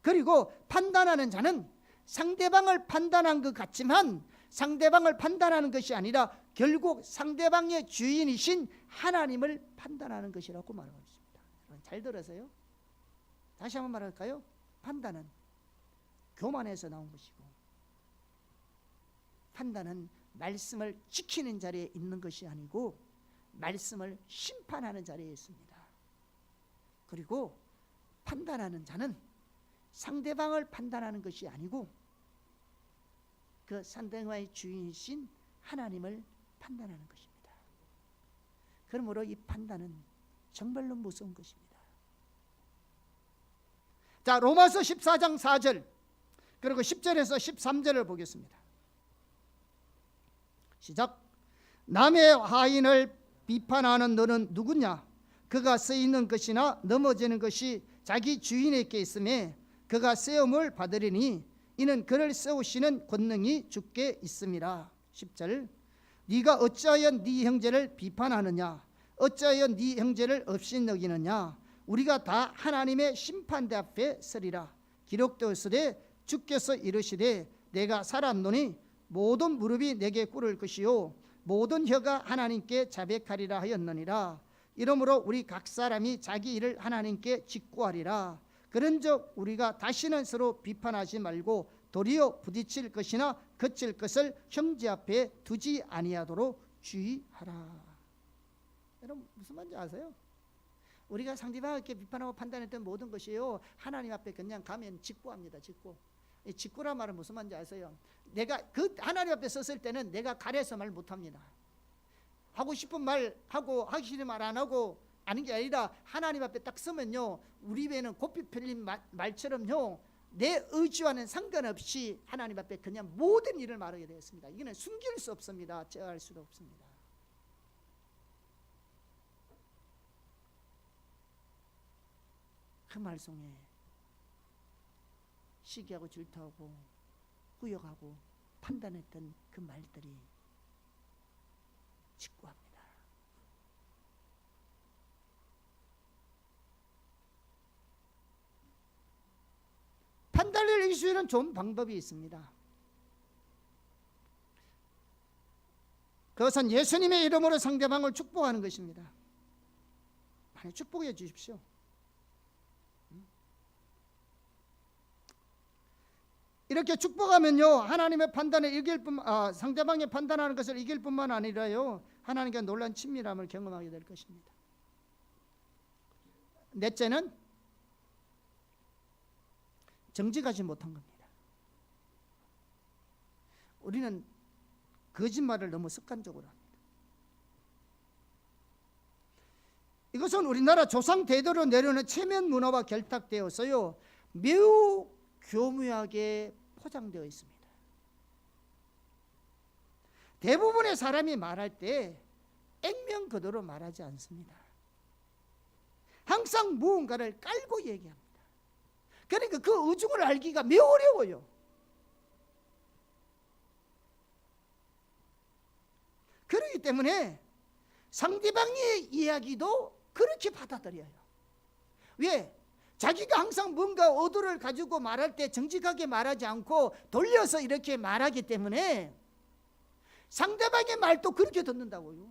그리고 판단하는 자는 상대방을 판단한 것 같지만 상대방을 판단하는 것이 아니라 결국 상대방의 주인이신 하나님을 판단하는 것이라고 말하고 있습니다. 잘 들으세요. 다시 한번 말할까요? 판단은 교만에서 나온 것이고 판단은 말씀을 지키는 자리에 있는 것이 아니고 말씀을 심판하는 자리에 있습니다. 그리고 판단하는 자는 상대방을 판단하는 것이 아니고 그 상대방의 주인이신 하나님을 판단하는 것입니다. 그러므로 이 판단은 정말로 무서운 것입니다. 자, 로마서 14장 4절 그리고 10절에서 13절을 보겠습니다. 시작. 남의 하인을 비판하는 너는 누구냐? 그가 쓰이는 것이나 넘어지는 것이 자기 주인에게 있음에 그가 세움을 받으리니 이는 그를 세우시는 권능이 주께 있음이라. 10절. 네가 어찌하여 네 형제를 비판하느냐? 어찌하여 네 형제를 없이 여기느냐? 우리가 다 하나님의 심판대 앞에 서리라. 기록되었으되 주께서 이르시되 내가 살았노니 모든 무릎이 내게 꿇을 것이요 모든 혀가 하나님께 자백하리라 하였느니라. 이러므로 우리 각 사람이 자기 일을 하나님께 직구하리라. 그런즉 우리가 다시는 서로 비판하지 말고 도리어 부딪힐 것이나 거칠 것을 형제 앞에 두지 아니하도록 주의하라. 여러분 무슨 말인지 아세요? 우리가 상대방을 이렇게 비판하고 판단했던 모든 것이요 하나님 앞에 그냥 가면 직구합니다. 직구. 이 직구란 말은 무슨 말인지 아세요? 내가 그 하나님 앞에 섰을 때는 내가 가려서 말 못합니다. 하고 싶은 말 하고 하기 싫은 말 안 하고 아는 게 아니라 하나님 앞에 딱 서면요 우리 배는 고삐 풀린 말처럼요 내 의지와는 상관없이 하나님 앞에 그냥 모든 일을 말하게 되었습니다. 이거는 숨길 수 없습니다. 제어할 수도 없습니다. 그 말송에 시기하고 질투하고 후욕하고 판단했던 그 말들이 직구합니다. 판단을 이길 수 있는 좋은 방법이 있습니다. 그것은 예수님의 이름으로 상대방을 축복하는 것입니다. 많이 축복해 주십시오. 이렇게 축복하면요 하나님의 판단을 이길 상대방의 판단하는 것을 이길 뿐만 아니라요 하나님께 놀란 친밀함을 경험하게 될 것입니다. 넷째는 정직하지 못한 겁니다. 우리는 거짓말을 너무 습관적으로 합니다. 이것은 우리나라 조상 대대로 내려오는 체면 문화와 결탁되어서요 매우 교묘하게 포장되어 있습니다. 대부분의 사람이 말할 때 액면 그대로 말하지 않습니다. 항상 무언가를 깔고 얘기합니다. 그러니까 그 의중을 알기가 매우 어려워요. 그렇기 때문에 상대방의 이야기도 그렇게 받아들여요. 왜? 자기가 항상 뭔가 의도를 가지고 말할 때 정직하게 말하지 않고 돌려서 이렇게 말하기 때문에 상대방의 말도 그렇게 듣는다고요.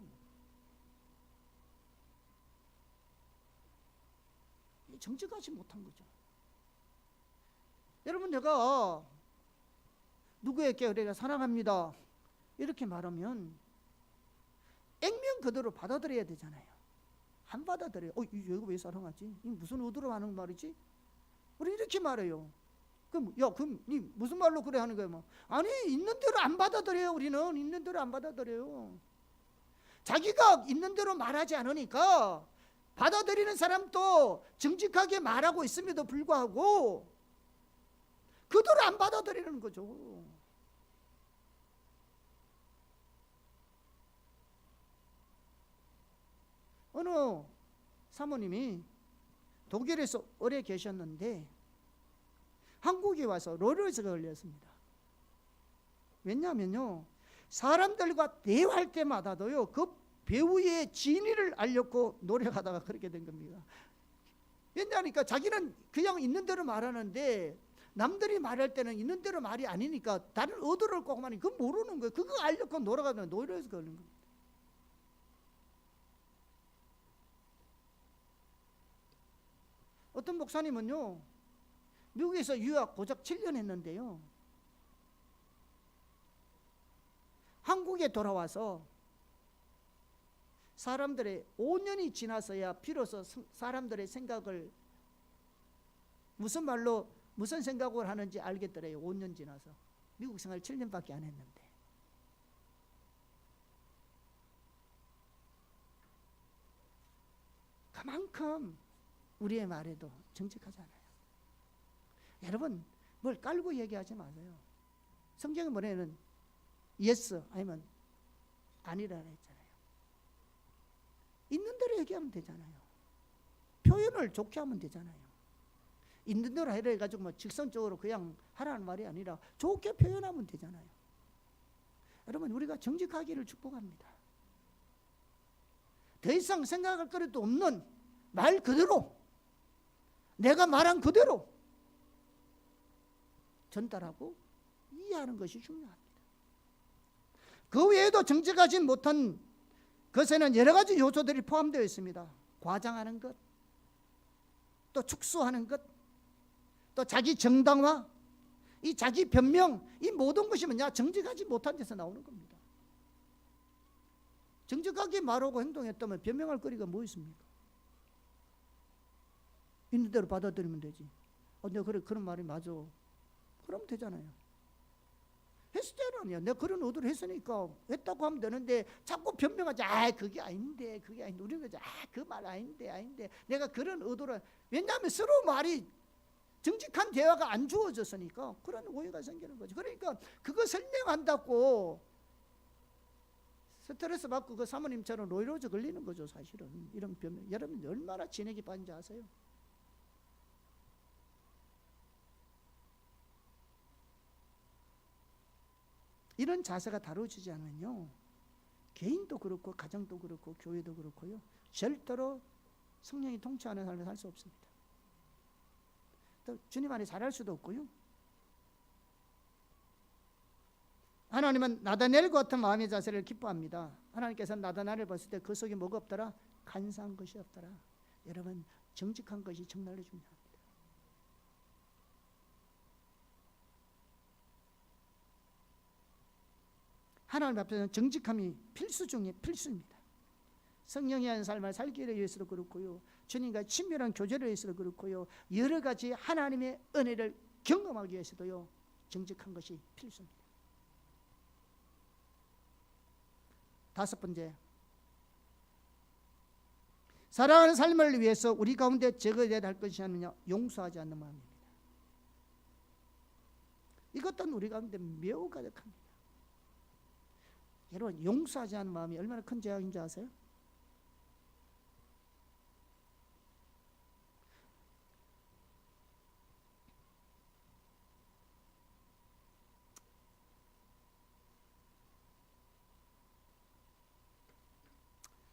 정직하지 못한 거죠. 여러분 내가 누구에게 내가 사랑합니다 이렇게 말하면 액면 그대로 받아들여야 되잖아요. 안 받아들여요. 얘가 왜 사랑하지? 무슨 의도로 하는 말이지? 우리 이렇게 말해요. 그럼 니 무슨 말로 그래 하는 거예요? 아니 있는 대로 안 받아들여요. 우리는 있는 대로 안 받아들여요. 자기가 있는 대로 말하지 않으니까 받아들이는 사람도 정직하게 말하고 있음에도 불구하고 그대로 안 받아들이는 거죠. 어느 사모님이 독일에서 오래 계셨는데 한국에 와서 로레스가 걸렸습니다. 왜냐하면요 사람들과 대화할 때마다도요 그 배우의 진위를 알려고 노력하다가 그렇게 된 겁니다. 왜냐하니까 자기는 그냥 있는 대로 말하는데 남들이 말할 때는 있는 대로 말이 아니니까 다른 의도를 꼭 말하니 그거 모르는 거예요. 그거 알려고 노력하다가 노래에서 걸린 겁니다. 어떤 목사님은요 미국에서 유학 고작 7년 했는데요 한국에 돌아와서 사람들의 5년이 지나서야 비로소 사람들의 생각을 무슨 말로 무슨 생각을 하는지 알겠더래요. 5년 지나서. 미국 생활 7년밖에 안 했는데. 그만큼 우리의 말에도 정직하잖아요. 여러분 뭘 깔고 얘기하지 마세요. 성경에 뭐냐면 yes 아니면 아니라 했잖아요. 있는 대로 얘기하면 되잖아요. 표현을 좋게 하면 되잖아요. 있는 대로 해라 해가지고 뭐 직선적으로 그냥 하라는 말이 아니라 좋게 표현하면 되잖아요. 여러분 우리가 정직하기를 축복합니다. 더 이상 생각할 거리도 없는 말 그대로, 내가 말한 그대로 전달하고 이해하는 것이 중요합니다. 그 외에도 정직하지 못한 것에는 여러 가지 요소들이 포함되어 있습니다. 과장하는 것, 또 축소하는 것, 또 자기 정당화, 이 자기 변명, 이 모든 것이 뭐냐? 정직하지 못한 데서 나오는 겁니다. 정직하게 말하고 행동했다면 변명할 거리가 뭐 있습니까? 있는 대로 받아들이면 되지. 내가 그래, 그런 말이 맞아. 그러면 되잖아요. 했을 때는 아니야. 내가 그런 의도를 했으니까 했다고 하면 되는데 자꾸 변명하지. 그게 아닌데, 그게 아닌데. 우리는 그러지. 그 말 아닌데. 내가 그런 의도를. 왜냐하면 서로 말이 정직한 대화가 안 주어졌으니까 그런 오해가 생기는 거죠. 그러니까 그거 설명한다고 스트레스 받고 그 사모님처럼 노이로제 걸리는 거죠. 사실은 이런 변명. 여러분 얼마나 진액이 빠진지 아세요? 이런 자세가 다뤄지지 않으면요, 개인도 그렇고 가정도 그렇고 교회도 그렇고요, 절대로 성령이 통치하는 삶을 살 수 없습니다. 또 주님 안에 잘할 수도 없고요. 하나님은 나다넬 같은 마음의 자세를 기뻐합니다. 하나님께서 나다넬을 봤을 때 그 속에 뭐가 없더라? 간사한 것이 없더라. 여러분 정직한 것이 정말로 중요합니다. 하나님 앞에서는 정직함이 필수 중에 필수입니다. 성령이 한 삶을 살기 위해서도 그렇고요, 주님과 친밀한 교제를 위해서도 그렇고요, 여러 가지 하나님의 은혜를 경험하기 위해서도요, 정직한 것이 필수입니다. 다섯 번째, 사랑하는 삶을 위해서 우리 가운데 제거해야 할 것이 아니냐? 용서하지 않는 마음입니다. 이것 또한 우리 가운데 매우 가득합니다. 여러분 용서하지 않는 마음이 얼마나 큰 죄악인지 아세요?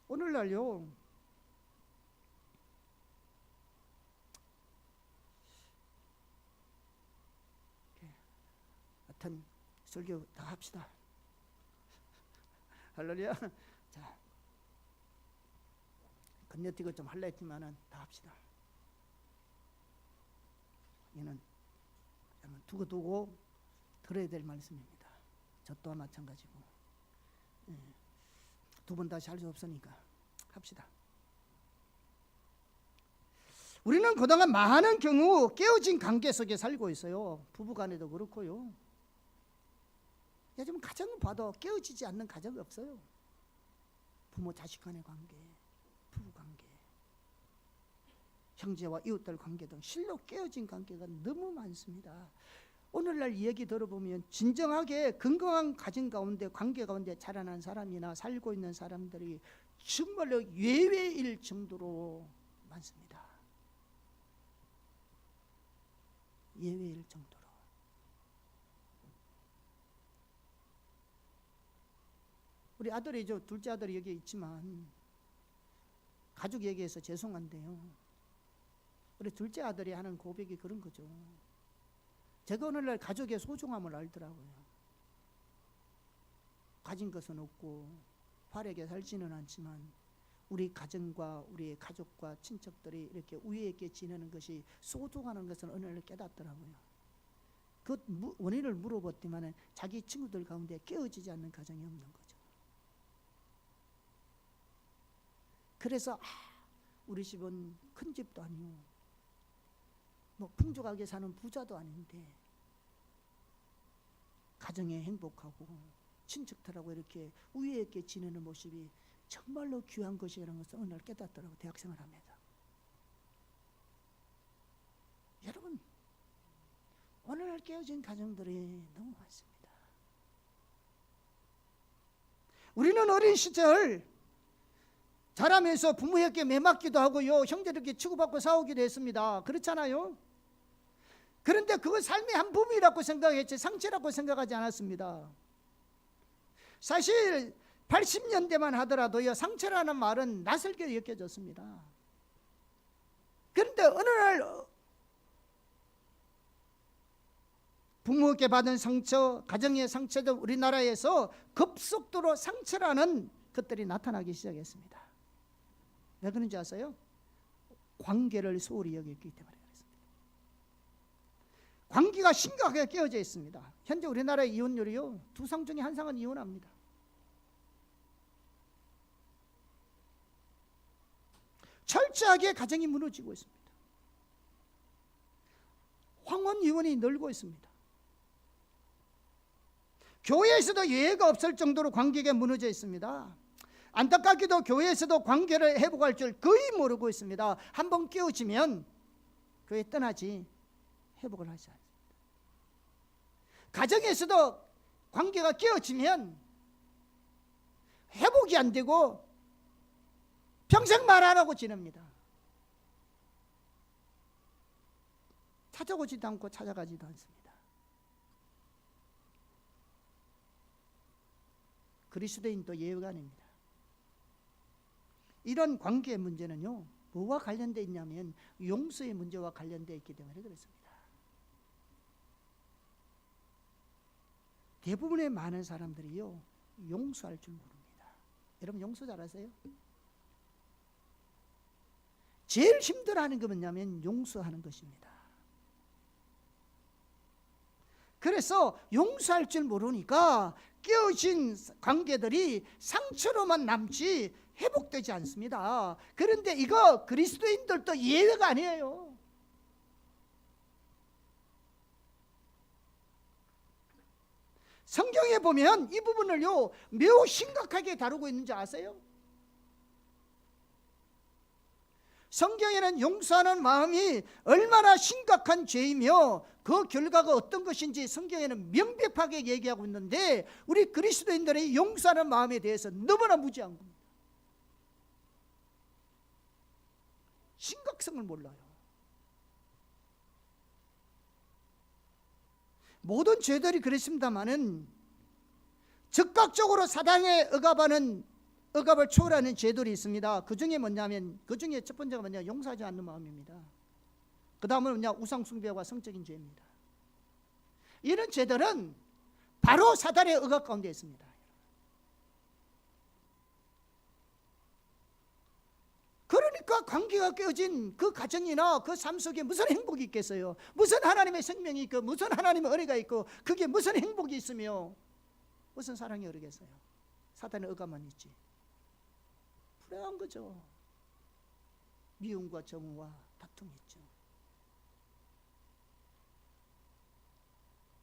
오늘날요, 하여튼 설교 다 합시다. 할렐루야. 자, 건너뛰고 좀 할라 했지만은 다 합시다. 이는 두고 들어야 될 말씀입니다. 저 또한 마찬가지고, 두 번 다시 할 수 없으니까 합시다. 우리는 그동안 많은 경우 깨어진 관계 속에 살고 있어요. 부부간에도 그렇고요. 요즘 가정을 봐도 깨어지지 않는 가정이 없어요. 부모 자식 간의 관계, 부부 관계, 형제와 이웃들 관계 등 실로 깨어진 관계가 너무 많습니다. 오늘날 이야기 들어보면 진정하게 건강한 가정 가운데, 관계 가운데 자라난 사람이나 살고 있는 사람들이 정말로 예외일 정도로 많습니다. 예외일 정도로. 우리 아들이, 둘째 아들이 여기 있지만 가족 얘기해서 죄송한데요, 우리 둘째 아들이 하는 고백이 그런 거죠. 제가 오늘날 가족의 소중함을 알더라고요. 가진 것은 없고 화려하게 살지는 않지만 우리 가정과 우리 가족과 친척들이 이렇게 우애 있게 지내는 것이 소중하는 것을 오늘날 깨닫더라고요. 그 원인을 물어봤더니 자기 친구들 가운데 깨어지지 않는 가정이 없는 거죠. 그래서 우리 집은 큰 집도 아니고 뭐 풍족하게 사는 부자도 아닌데 가정에 행복하고 친척들하고 이렇게 우애 있게 지내는 모습이 정말로 귀한 것이라는 것을 오늘 깨닫더라고, 대학생을 합니다. 여러분 오늘날 깨어진 가정들이 너무 많습니다. 우리는 어린 시절 자라면서 부모에게 매맞기도 하고요, 형제들에게 치고받고 싸우기도 했습니다. 그렇잖아요. 그런데 그걸 삶의 한 부분이라고 생각했지 상처라고 생각하지 않았습니다. 사실 80년대만 하더라도요, 상처라는 말은 낯설게 여겨졌습니다. 그런데 어느 날 부모에게 받은 상처, 가정의 상처도 우리나라에서 급속도로 상처라는 것들이 나타나기 시작했습니다. 왜 그런지 아세요? 관계를 소홀히 여겼기 때문에 그렇습니다. 관계가 심각하게 깨어져 있습니다. 현재 우리나라의 이혼율이요, 2상 중에 1상은 이혼합니다. 철저하게 가정이 무너지고 있습니다. 황혼 이혼이 늘고 있습니다. 교회에서도 예외가 없을 정도로 관계가 무너져 있습니다. 안타깝게도 교회에서도 관계를 회복할 줄 거의 모르고 있습니다. 한번 깨어지면 교회 떠나지 회복을 하지 않습니다. 가정에서도 관계가 깨어지면 회복이 안 되고 평생 말 안 하고 지냅니다. 찾아오지도 않고 찾아가지도 않습니다. 그리스도인도 예외가 아닙니다. 이런 관계의 문제는요, 뭐와 관련되어 있냐면 용서의 문제와 관련되어 있기 때문에 그렇습니다. 대부분의 많은 사람들이요, 용서할 줄 모릅니다. 여러분 용서 잘하세요? 제일 힘들어하는 게 뭐냐면 용서하는 것입니다. 그래서 용서할 줄 모르니까 깨어진 관계들이 상처로만 남지 회복되지 않습니다. 그런데 이거 그리스도인들도 예외가 아니에요. 성경에 보면 이 부분을요, 매우 심각하게 다루고 있는지 아세요? 성경에는 용서하는 마음이 얼마나 심각한 죄이며 그 결과가 어떤 것인지 성경에는 명백하게 얘기하고 있는데, 우리 그리스도인들의 용서하는 마음에 대해서 너무나 무지한 겁니다. 심각성을 몰라요. 모든 죄들이 그렇습니다마는 즉각적으로 사단에 억압을 초월하는 죄들이 있습니다. 그 중에 뭐냐면, 그 중에 첫 번째가 뭐냐, 용서하지 않는 마음입니다. 그 다음은 뭐냐, 우상 숭배와 성적인 죄입니다. 이런 죄들은 바로 사단의 억압 가운데 있습니다. 그러니까 관계가 깨어진 그 가정이나 그 삶 속에 무슨 행복이 있겠어요? 무슨 하나님의 생명이 있고 무슨 하나님의 은혜가 있고 그게 무슨 행복이 있으며 무슨 사랑이 흐르겠어요? 사단의 억압만 있지. 불행한 거죠. 미움과 정오와 다툼이 있죠.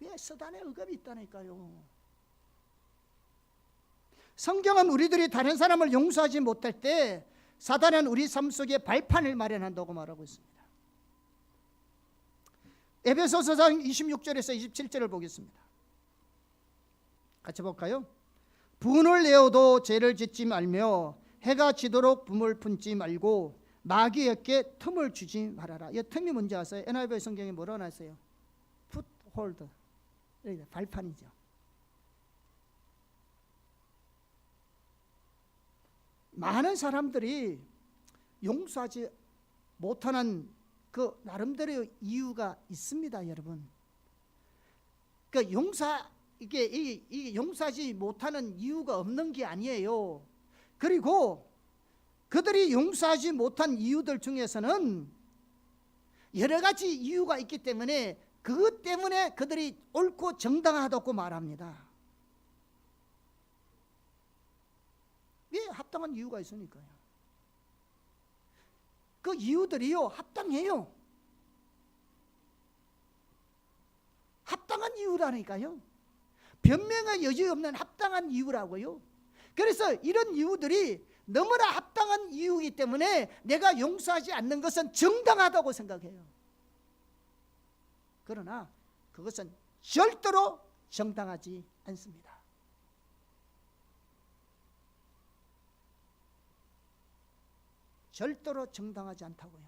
왜? 사단의 억압이 있다니까요. 성경은 우리들이 다른 사람을 용서하지 못할 때 사단은 우리 삶 속에 발판을 마련한다고 말하고 있습니다. 에베소서 4장 26절에서 27절을 보겠습니다. 같이 볼까요? 분을 내어도 죄를 짓지 말며 해가 지도록 붐을 품지 말고 마귀에게 틈을 주지 말아라. 이 틈이 뭔지 아세요? NIV 성경에 뭐라고 나왔어요? 풋홀드, 발판이죠. 많은 사람들이 용서하지 못하는 그 나름대로의 이유가 있습니다, 여러분. 그 이게 용서하지 못하는 이유가 없는 게 아니에요. 그리고 그들이 용서하지 못한 이유들 중에서는 여러 가지 이유가 있기 때문에 그것 때문에 그들이 옳고 정당하다고 말합니다. 왜? 합당한 이유가 있으니까요. 그 이유들이요, 합당해요. 합당한 이유라니까요. 변명의 여지 없는 합당한 이유라고요. 그래서 이런 이유들이 너무나 합당한 이유이기 때문에 내가 용서하지 않는 것은 정당하다고 생각해요. 그러나 그것은 절대로 정당하지 않습니다. 절대로 정당하지 않다고요.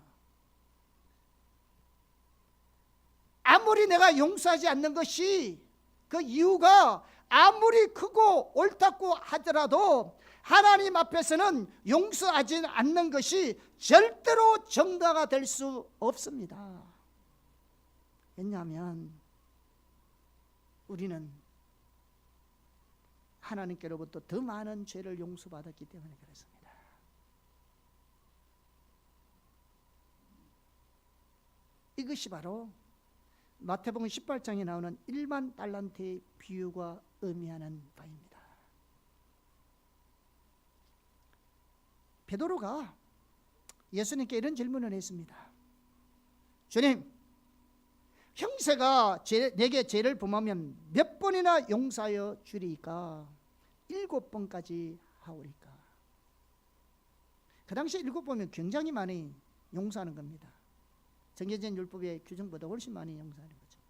아무리 내가 용서하지 않는 것이 그 이유가 아무리 크고 옳다고 하더라도 하나님 앞에서는 용서하지 않는 것이 절대로 정당화 될 수 없습니다. 왜냐하면 우리는 하나님께로부터 더 많은 죄를 용서받았기 때문에 그렇습니다. 이것이 바로 마태복음 18장에 나오는 1만 달란트의 비유가 의미하는 바입니다. 베드로가 예수님께 이런 질문을 했습니다. 주님, 형세가 내게 죄를 범하면 몇 번이나 용서하여 주리이까? 7번까지 하오리까? 그 당시 7번이면 굉장히 많이 용서하는 겁니다. 정해진 율법의 규정보다 훨씬 많이 용서하는 거죠.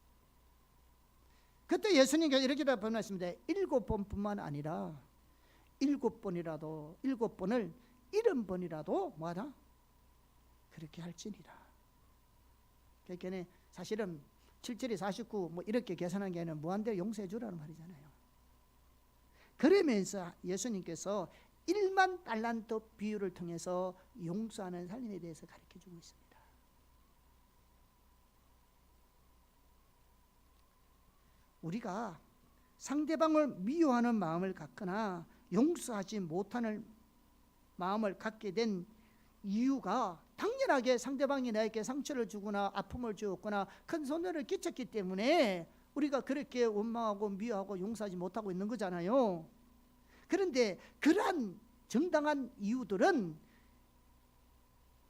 그때 예수님께서 이렇게 답변하셨습니다. 7번뿐만 아니라 7번이라도 7번을 70번이라도 뭐하다? 그렇게 할지니라. 그러니까 사실은 7, 7이 49 뭐 이렇게 계산한 게 아니라 무한대로 용서해 주라는 말이잖아요. 그러면서 예수님께서 1만 달란트 비유를 통해서 용서하는 삶에 대해서 가르쳐주고 있습니다. 우리가 상대방을 미워하는 마음을 갖거나 용서하지 못하는 마음을 갖게 된 이유가 당연하게 상대방이 나에게 상처를 주거나 아픔을 주었거나 큰 손해를 끼쳤기 때문에 우리가 그렇게 원망하고 미워하고 용서하지 못하고 있는 거잖아요. 그런데 그러한 정당한 이유들은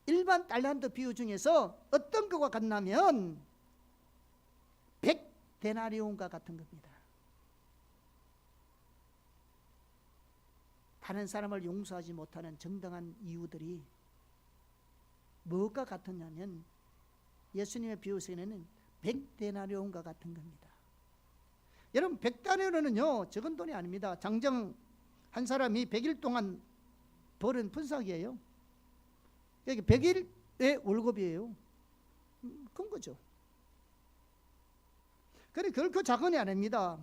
일반 달란트 비유 중에서 어떤 것과 같냐면 100데나리온과 같은 겁니다. 다른 사람을 용서하지 못하는 정당한 이유들이 뭐가 같았냐면 예수님의 비유에서는 100데나리온과 같은 겁니다. 여러분 100데나리온은요 적은 돈이 아닙니다. 장정 한 사람이 100일 동안 벌은 분삭이에요. 여기 100일의 월급이에요. 큰 거죠. 그래 결코 작은 게 아닙니다.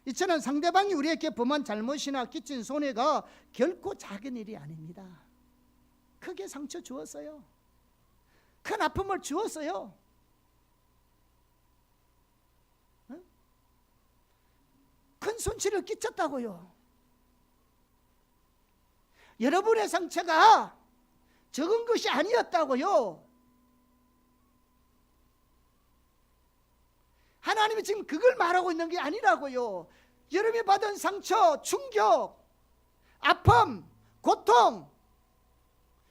이처럼 상대방이 우리에게 범한 잘못이나 끼친 손해가 결코 작은 일이 아닙니다. 크게 상처 주었어요. 큰 아픔을 주었어요. 큰 손실을 끼쳤다고요. 여러분의 상처가 적은 것이 아니었다고요. 하나님이 지금 그걸 말하고 있는 게 아니라고요. 여러분이 받은 상처, 충격, 아픔, 고통,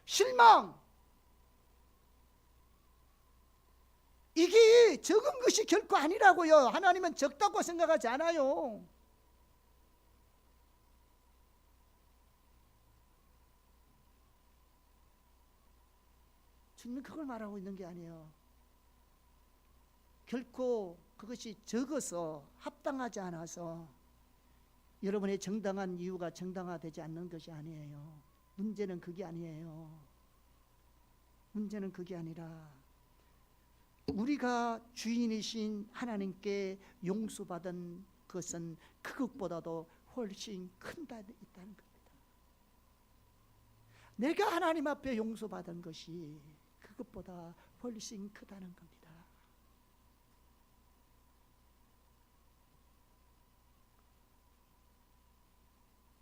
실망, 이게 적은 것이 결코 아니라고요. 하나님은 적다고 생각하지 않아요. 주님은 그걸 말하고 있는 게 아니에요. 결코 그것이 적어서 합당하지 않아서 여러분의 정당한 이유가 정당화되지 않는 것이 아니에요. 문제는 그게 아니에요. 문제는 그게 아니라 우리가 주인이신 하나님께 용서받은 것은 그것보다도 훨씬 큰다 있다는 겁니다. 내가 하나님 앞에 용서받은 것이 그것보다 훨씬 크다는 겁니다.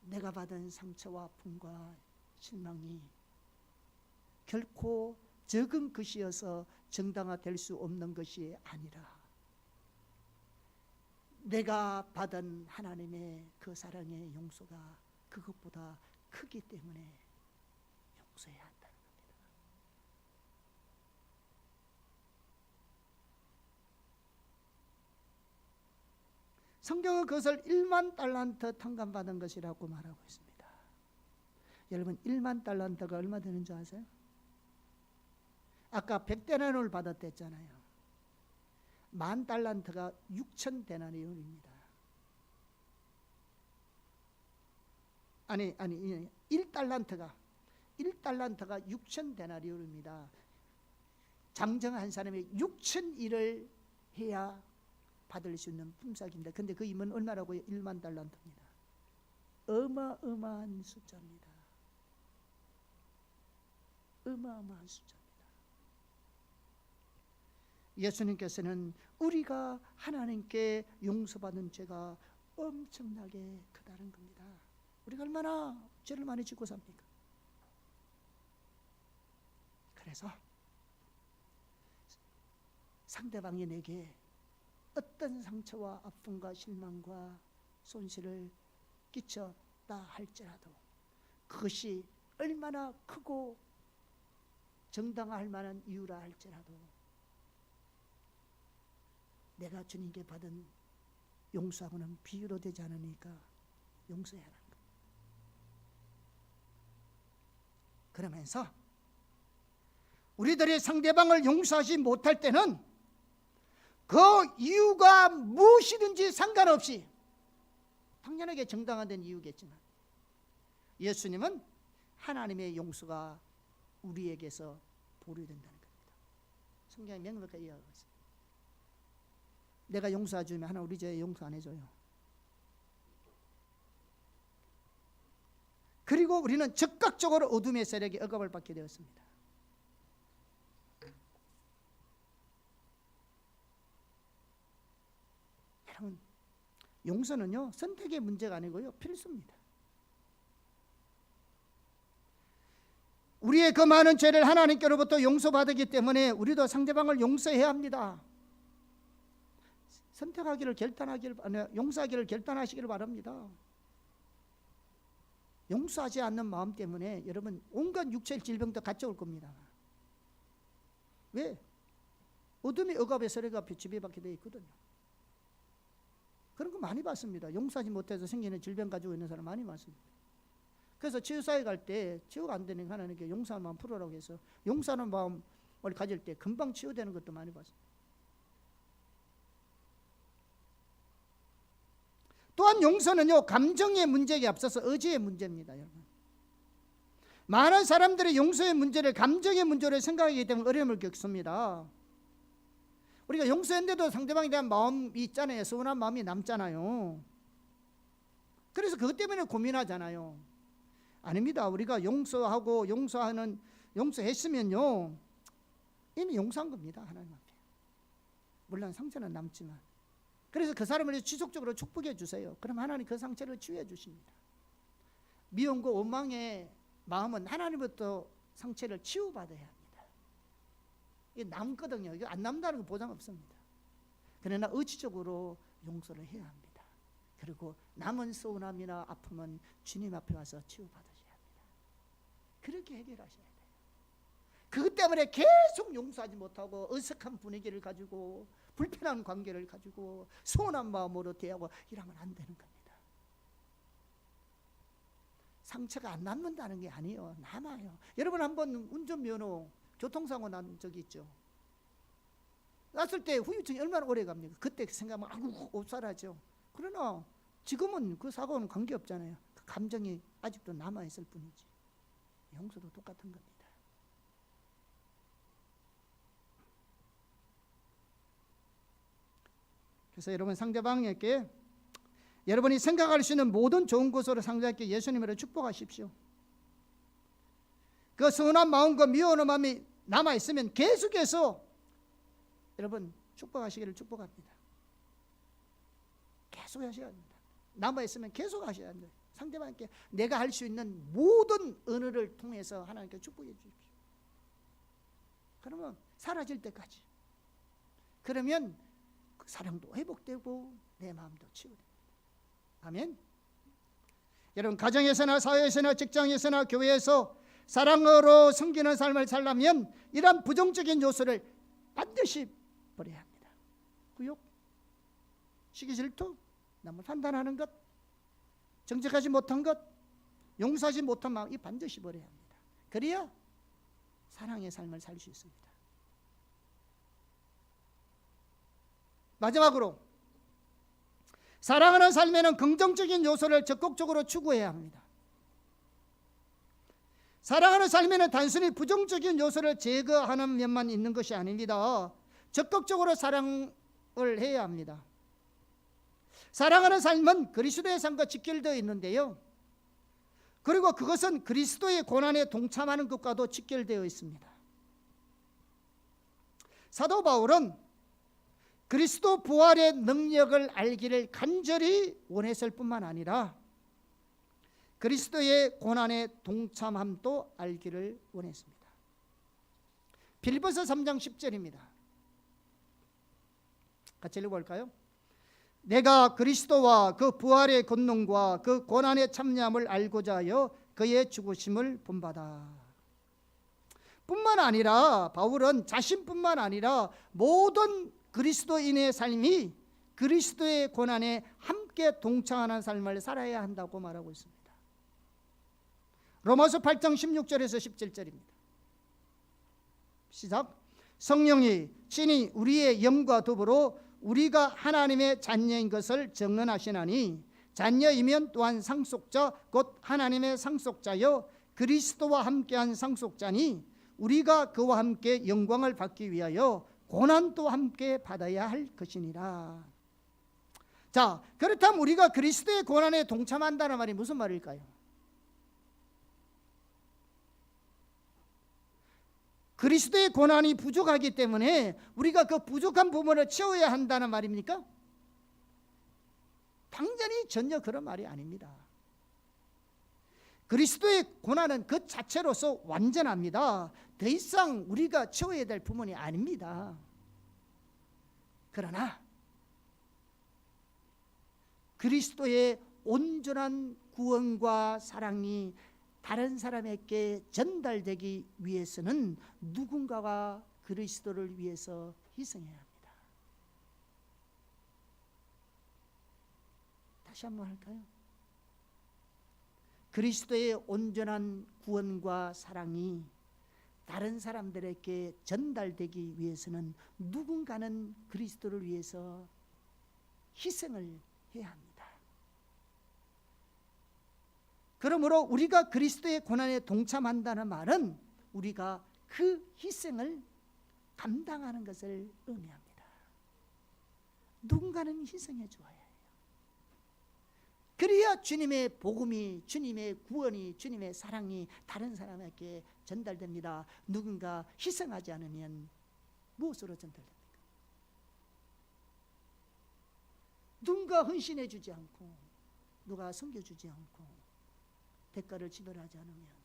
내가 받은 상처와 아픔과 실망이 결코 적은 것이어서 정당화될 수 없는 것이 아니라 내가 받은 하나님의 그 사랑의 용서가 그것보다 크기 때문에 용서해야 한다는 겁니다. 성경은 그것을 1만 달란트 탕감받은 것이라고 말하고 있습니다. 여러분 1만 달란트가 얼마 되는 줄 아세요? 아까 100데나리온을 받았댔잖아요. 10,000달란트가 6,000데나리온입니다. 아니 1달란트가 6,000데나리온입니다. 장정 한 사람이 6,000일을 해야 받을 수 있는 품삯입니다. 근데 그 임은 얼마라고요? 1만 달란트입니다. 어마어마한 숫자입니다. 어마어마한 숫자입니다. 예수님께서는 우리가 하나님께 용서받은 죄가 엄청나게 크다는 겁니다. 우리가 얼마나 죄를 많이 짓고 삽니까? 그래서 상대방이 내게 어떤 상처와 아픔과 실망과 손실을 끼쳤다 할지라도 그것이 얼마나 크고 정당할 만한 이유라 할지라도 내가 주님께 받은 용서하고는 비유로 되지 않으니까 용서해야 하는 거예요. 그러면서 우리들이 상대방을 용서하지 못할 때는 그 이유가 무엇이든지 상관없이 당연하게 정당한 이유겠지만 예수님은 하나님의 용서가 우리에게서 보류된다는 겁니다. 성경에 명백하게 이야기하고 있습니다. 내가 용서해주면 하나 우리 죄 용서 안 해줘요. 그리고 우리는 즉각적으로 어둠의 세력에 억압을 받게 되었습니다. 여러분, 용서는요 선택의 문제가 아니고요 필수입니다. 우리의 그 많은 죄를 하나님께로부터 용서받았기 때문에 우리도 상대방을 용서해야 합니다. 용서하기를 결단하시기를 바랍니다. 용서하지 않는 마음 때문에 여러분 온갖 육체의 질병도 가져올 겁니다. 왜? 어둠의 억압의 세력가 지배받게 되어 있거든요. 그런 거 많이 봤습니다. 용서하지 못해서 생기는 질병 가지고 있는 사람 많이 봤습니다. 그래서 치유사회 갈 때 치유가 안 되는 하나님께 용서하는 마음 풀어라고 해서 용서하는 마음을 가질 때 금방 치유되는 것도 많이 봤습니다. 또한 용서는요 감정의 문제에 앞서서 의지의 문제입니다. 여러분, 많은 사람들이 용서의 문제를 감정의 문제로 생각하기 때문에 어려움을 겪습니다. 우리가 용서했는데도 상대방에 대한 마음이 있잖아요. 서운한 마음이 남잖아요. 그래서 그것 때문에 고민하잖아요. 아닙니다. 우리가 용서했으면요 이미 용서한 겁니다. 하나님 앞에. 물론 상처는 남지만. 그래서 그 사람을 지속적으로 축복해 주세요. 그럼 하나님 그 상처를 치유해 주십니다. 미움과 원망의 마음은 하나님부터 상처를 치유받아야 합니다. 이게 남거든요. 이거 안 남다는 거 보장 없습니다. 그러나 의지적으로 용서를 해야 합니다. 그리고 남은 서운함이나 아픔은 주님 앞에 와서 치유받으셔야 합니다. 그렇게 해결하셔야 돼요. 그것 때문에 계속 용서하지 못하고 어색한 분위기를 가지고 불편한 관계를 가지고 서운한 마음으로 대하고 이러면 안 되는 겁니다. 상처가 안 남는다는 게 아니에요. 남아요. 여러분 한번 운전면허 교통사고 난 적이 있죠. 났을 때 후유증이 얼마나 오래 갑니까? 그때 생각하면 아이고 옵살하죠. 그러나 지금은 그 사고는 관계없잖아요. 그 감정이 아직도 남아있을 뿐이지. 용서도 똑같은 겁니다. 그래서 여러분 상대방에게 여러분이 생각할 수 있는 모든 좋은 것으로 상대방에게 예수님으로 축복하십시오. 그 서운한 마음과 미워하는 마음이 남아있으면 계속해서 여러분 축복하시기를 축복합니다. 계속 하셔야 합니다. 남아있으면 계속 하셔야 합니다. 상대방에게 내가 할 수 있는 모든 은혜를 통해서 하나님께 축복해 주십시오. 그러면 사라질 때까지. 그러면 사랑도 회복되고 내 마음도 치유됩니다. 아멘. 여러분 가정에서나 사회에서나 직장에서나 교회에서 사랑으로 섬기는 삶을 살려면 이런 부정적인 요소를 반드시 버려야 합니다. 구욕, 시기 질투, 남을 판단하는 것, 정직하지 못한 것, 용서하지 못한 마음, 이 반드시 버려야 합니다. 그래야 사랑의 삶을 살 수 있습니다. 마지막으로 사랑하는 삶에는 긍정적인 요소를 적극적으로 추구해야 합니다. 사랑하는 삶에는 단순히 부정적인 요소를 제거하는 면만 있는 것이 아닙니다. 적극적으로 사랑을 해야 합니다. 사랑하는 삶은 그리스도의 삶과 직결되어 있는데요, 그리고 그것은 그리스도의 고난에 동참하는 것과도 직결되어 있습니다. 사도 바울은 그리스도 부활의 능력을 알기를 간절히 원했을 뿐만 아니라 그리스도의 고난에 동참함도 알기를 원했습니다. 빌립보서 3장 10절입니다. 같이 읽어볼까요? 내가 그리스도와 그 부활의 권능과 그 고난의 참여함을 알고자 하여 그의 죽으심을 본받아. 뿐만 아니라 바울은 자신뿐만 아니라 모든 그리스도인의 삶이 그리스도의 고난에 함께 동참하는 삶을 살아야 한다고 말하고 있습니다. 로마서 8장 16절에서 17절입니다. 시작. 성령이 친히 우리의 영과 더불어 우리가 하나님의 자녀인 것을 증언하시나니 자녀이면 또한 상속자 곧 하나님의 상속자여 그리스도와 함께한 상속자니 우리가 그와 함께 영광을 받기 위하여 고난도 함께 받아야 할 것이니라. 자, 그렇다면 우리가 그리스도의 고난에 동참한다는 말이 무슨 말일까요? 그리스도의 고난이 부족하기 때문에 우리가 그 부족한 부분을 채워야 한다는 말입니까? 당연히 전혀 그런 말이 아닙니다. 그리스도의 고난은 그 자체로서 완전합니다. 더 이상 우리가 채워야 될 부분이 아닙니다. 그러나 그리스도의 온전한 구원과 사랑이 다른 사람에게 전달되기 위해서는 누군가가 그리스도를 위해서 희생해야 합니다. 다시 한번 할까요? 그리스도의 온전한 구원과 사랑이 다른 사람들에게 전달되기 위해서는 누군가는 그리스도를 위해서 희생을 해야 합니다. 그러므로 우리가 그리스도의 고난에 동참한다는 말은 우리가 그 희생을 감당하는 것을 의미합니다. 누군가는 희생해 주어야 해요. 그래야 주님의 복음이, 주님의 구원이, 주님의 사랑이 다른 사람에게 전달됩니다. 누군가 희생하지 않으면 무엇으로 전달됩니까? 누군가 헌신해 주지 않고, 누가 섬겨주지 않고, 대가를 지불하지 않으면,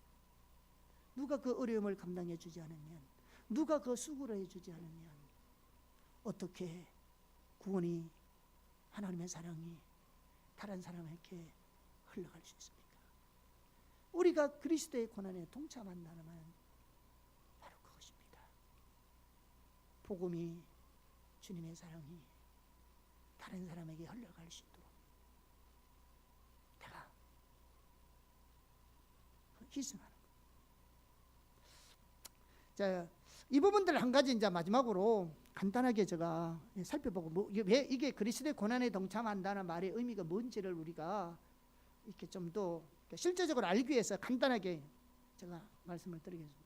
누가 그 어려움을 감당해 주지 않으면, 누가 그 수고를 해주지 않으면 어떻게 구원이, 하나님의 사랑이 다른 사람에게 흘러갈 수 있습니까? 우리가 그리스도의 고난에 동참한다는 말은 바로 그것입니다. 복음이, 주님의 사랑이 다른 사람에게 흘러갈 수 있도록 내가 희생하는 것. 자, 이 부분들 한 가지 이제 마지막으로 간단하게 제가 살펴보고, 왜 이게 그리스도의 고난에 동참한다는 말의 의미가 뭔지를 우리가 이렇게 좀 더 실제적으로 알기 위해서 간단하게 제가 말씀을 드리겠습니다.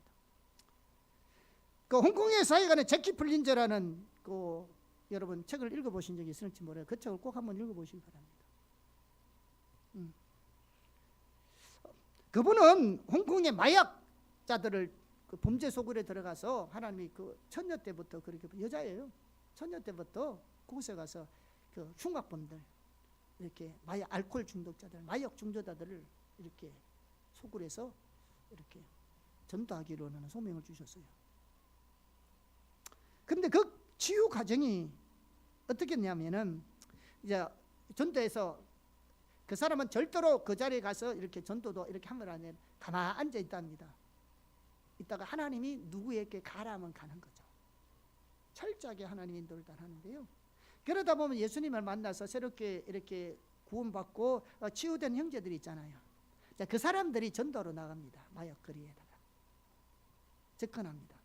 그 홍콩의 사회관의 제키 플린저라는 그 여러분 책을 읽어보신 적이 있을지 모르겠어요. 그 책을 꼭 한번 읽어보시기 바랍니다. 그분은 홍콩의 마약자들을 그 범죄 소굴에 들어가서 하나님이 그 처녀 때부터, 그렇게 여자예요, 처녀 때부터 그곳에 가서 그 흉악범들, 이렇게 마약, 알코올 중독자들, 마약 중독자들을 이렇게 소굴에서 이렇게 전도하기로 하는 소명을 주셨어요. 근데 그 치유 과정이 어떻게 했냐면은, 이제 전도해서 그 사람은 절대로 그 자리에 가서 이렇게 전도도 이렇게 하면 안 돼요. 가만히 앉아 있답니다. 이따가 하나님이 누구에게 가라면 가는 거죠. 철저하게 하나님 인도를 따르는데요. 그러다 보면 예수님을 만나서 새롭게 이렇게 구원받고 치유된 형제들이 있잖아요. 자, 그 사람들이 전도로 나갑니다. 마약 거리에다가 접근합니다.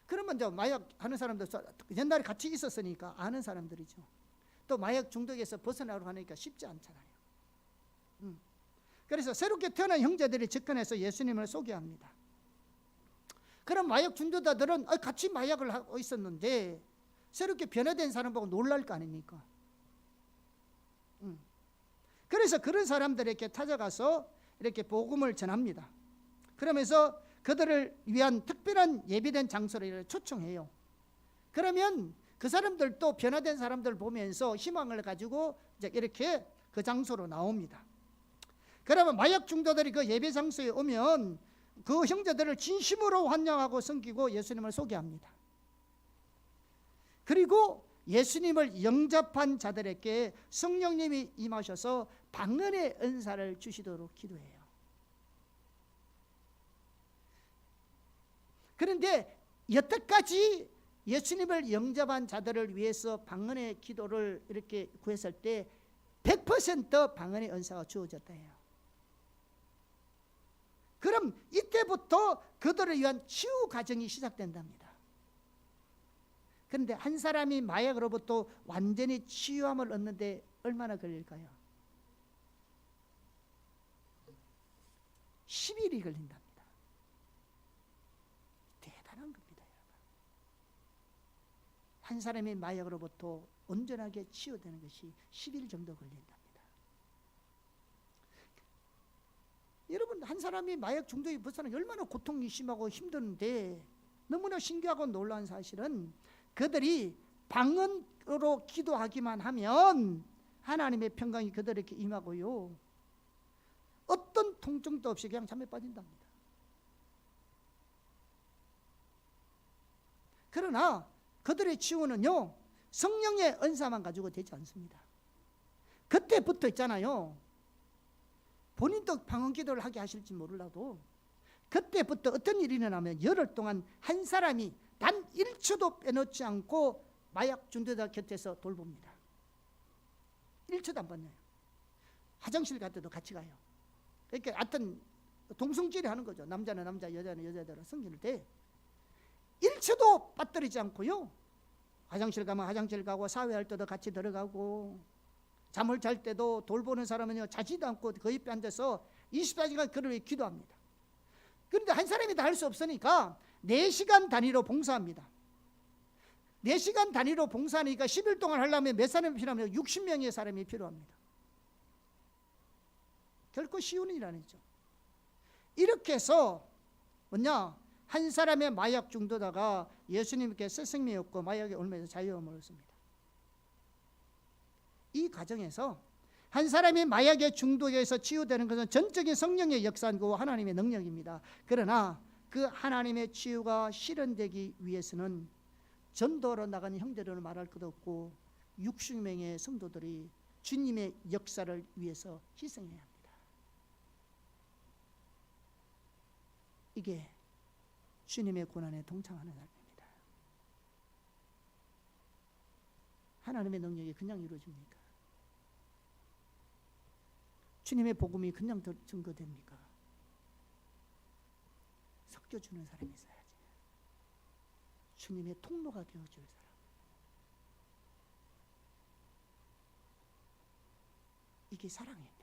그러면 이제 마약 하는 사람들, 옛날에 같이 있었으니까 아는 사람들이죠. 또 마약 중독에서 벗어나려고 하니까 쉽지 않잖아요. 그래서 새롭게 태어난 형제들이 접근해서 예수님을 소개합니다. 그럼 마약 중독자들은 같이 마약을 하고 있었는데 새롭게 변화된 사람 보고 놀랄 거 아닙니까? 그래서 그런 사람들에게 찾아가서 이렇게 복음을 전합니다. 그러면서 그들을 위한 특별한 예비된 장소를 초청해요. 그러면 그 사람들도 변화된 사람들 보면서 희망을 가지고 이제 이렇게 그 장소로 나옵니다. 그러면 마약 중도들이 그 예배 장소에 오면 그 형제들을 진심으로 환영하고 섬기고 예수님을 소개합니다. 그리고 예수님을 영접한 자들에게 성령님이 임하셔서 방언의 은사를 주시도록 기도해요. 그런데 여태까지 예수님을 영접한 자들을 위해서 방언의 기도를 이렇게 구했을 때 100% 방언의 은사가 주어졌다 해요. 그럼 이때부터 그들을 위한 치유 과정이 시작된답니다. 그런데 한 사람이 마약으로부터 완전히 치유함을 얻는데 얼마나 걸릴까요? 10일이 걸린답니다. 대단한 겁니다, 여러분. 한 사람이 마약으로부터 온전하게 치유되는 것이 10일 정도 걸린답니다. 여러분, 한 사람이 마약 중독에 벗어나기 얼마나 고통이 심하고 힘드는데, 너무나 신기하고 놀라운 사실은 그들이 방언으로 기도하기만 하면 하나님의 평강이 그들에게 임하고요, 어떤 통증도 없이 그냥 잠에 빠진답니다. 그러나 그들의 치유는요, 성령의 은사만 가지고 되지 않습니다. 그때부터 있잖아요, 본인도 방언 기도를 하게 하실지 몰라도 그때부터 어떤 일이 일어나면 열흘 동안 한 사람이 단 1초도 빼놓지 않고 마약 중독자 곁에서 돌봅니다. 1초도 안 빠져요. 화장실 갈 때도 같이 가요. 이렇게 하여튼 동성질이 하는 거죠. 남자는 남자, 여자는 여자대로 섬길 때 1초도 빠뜨리지 않고요, 화장실 가면 화장실 가고, 사회할 때도 같이 들어가고, 잠을 잘 때도 돌보는 사람은요 자지도 않고 그 옆에 앉아서 24시간 그를 위해 기도합니다. 그런데 한 사람이 다 할 수 없으니까 4시간 단위로 봉사합니다. 4시간 단위로 봉사하니까 10일 동안 하려면 몇 사람이 필요하면 60명의 사람이 필요합니다. 결코 쉬운 일이 아니죠. 이렇게 해서 뭐냐, 한 사람의 마약 중독자가 예수님께 새 생명이 없고 마약에 얽매여서 자유함을 얻습니다. 이 과정에서 한 사람이 마약의 중독에서 치유되는 것은 전적인 성령의 역사이고 하나님의 능력입니다. 그러나 그 하나님의 치유가 실현되기 위해서는 전도로 나가는 형제들을 말할 것도 없고 60명의 성도들이 주님의 역사를 위해서 희생해야 합니다. 이게 주님의 고난에 동참하는 삶입니다. 하나님의 능력이 그냥 이루어집니까? 주님의 복음이 그냥 증거됩니까? 섞여주는 사람이 있어야지. 주님의 통로가 되어줄 사람. 이게 사랑입니다.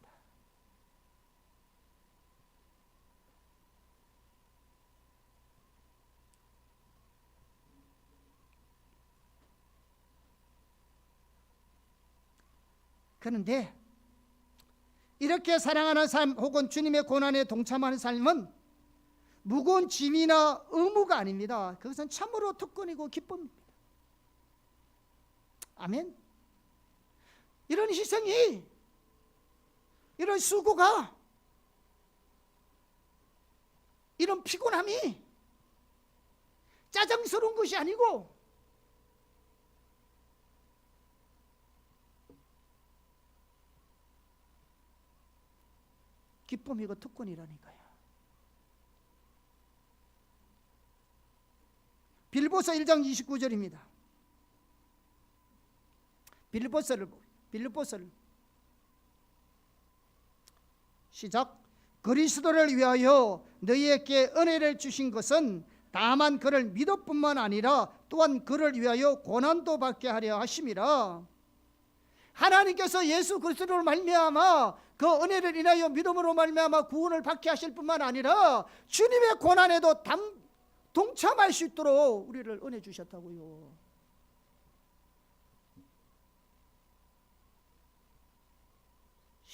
그런데 이렇게 사랑하는 삶 혹은 주님의 고난에 동참하는 삶은 무거운 짐이나 의무가 아닙니다. 그것은 참으로 특권이고 기쁨입니다. 아멘. 이런 희생이, 이런 수고가, 이런 피곤함이 짜증스러운 것이 아니고 기쁨이고 특권이라니까요. 빌보서 1장 29절입니다. 빌보서를 시작. 그리스도를 위하여 너희에게 은혜를 주신 것은 다만 그를 믿어뿐만 아니라 또한 그를 위하여 고난도 받게 하려 하심이라. 하나님께서 예수 그리스도를 말미암아 그 은혜를 인하여 믿음으로 말미암아 구원을 받게 하실 뿐만 아니라 주님의 고난에도 동참할 수 있도록 우리를 은혜 주셨다고요.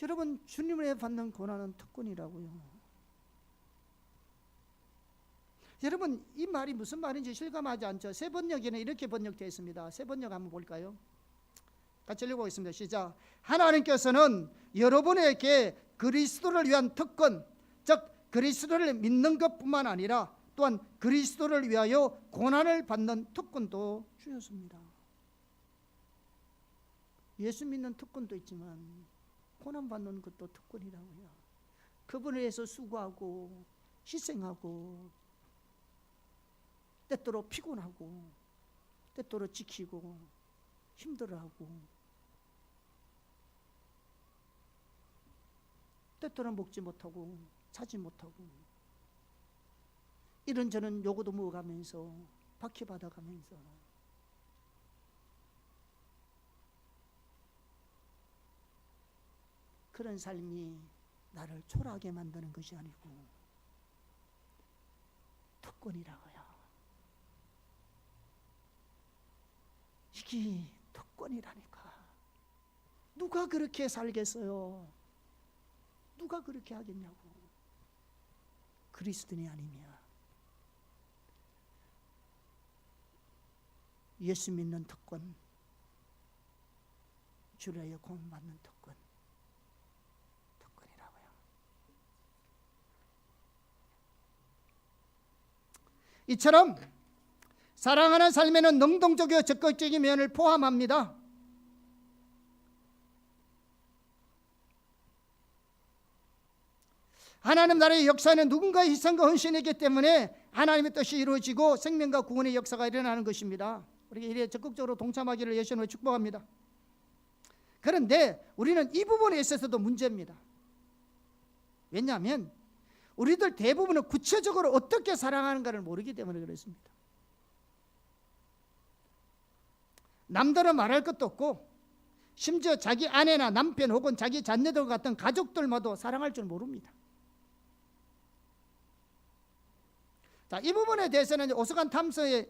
여러분, 주님을 받는 고난은 특권이라고요. 여러분, 이 말이 무슨 말인지 실감하지 않죠? 새 번역에는 이렇게 번역되어 있습니다. 새 번역 한번 볼까요? 같이 읽어보겠습니다. 시작. 하나님께서는 여러분에게 그리스도를 위한 특권, 즉 그리스도를 믿는 것뿐만 아니라 또한 그리스도를 위하여 고난을 받는 특권도 주셨습니다. 예수 믿는 특권도 있지만 고난 받는 것도 특권이라고요. 그분을 위해서 수고하고 희생하고 때때로 피곤하고 때때로 지키고 힘들어하고 때때로 먹지 못하고 자지 못하고 이런저런 요구도 먹어가면서 박해받아가면서 그런 삶이 나를 초라하게 만드는 것이 아니고 특권이라고요. 이게 특권이라니까. 누가 그렇게 살겠어요? 누가 그렇게 하겠냐고. 그리스도인이 아니면 예수 믿는 특권, 주를 위하여 고난받는 특권이라고요. 이처럼 사랑하는 삶에는 능동적이고 적극적인 면을 포함합니다. 하나님 나라의 역사는 누군가의 희생과 헌신이기 때문에 하나님의 뜻이 이루어지고 생명과 구원의 역사가 일어나는 것입니다. 우리가 이래 적극적으로 동참하기를 예수님으로 축복합니다. 그런데 우리는 이 부분에 있어서도 문제입니다. 왜냐하면 우리들 대부분은 구체적으로 어떻게 사랑하는가를 모르기 때문에 그렇습니다. 남들은 말할 것도 없고 심지어 자기 아내나 남편 혹은 자기 자녀들 같은 가족들마도 사랑할 줄 모릅니다. 자, 이 부분에 대해서는 오스간 탐스의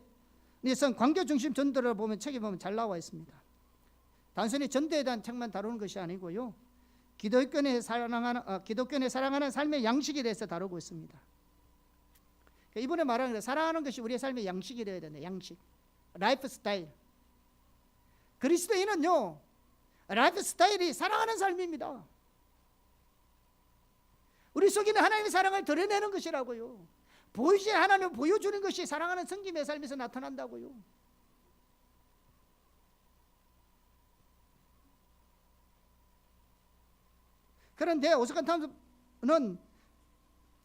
관계 중심 전도를 보면 책에 보면 잘 나와 있습니다. 단순히 전도에 대한 책만 다루는 것이 아니고요, 기독교인의 사랑하는 삶의 양식에 대해서 다루고 있습니다. 이번에 말하는 게 사랑하는 것이 우리의 삶의 양식이 되어야 된다. 양식, 라이프 스타일. 그리스도인은요, 라이프 스타일이 사랑하는 삶입니다. 우리 속에 있는 하나님의 사랑을 드러내는 것이라고요. 보이지 하나님을 보여주는 것이 사랑하는 성김의 삶에서 나타난다고요. 그런데 오스간 탐스는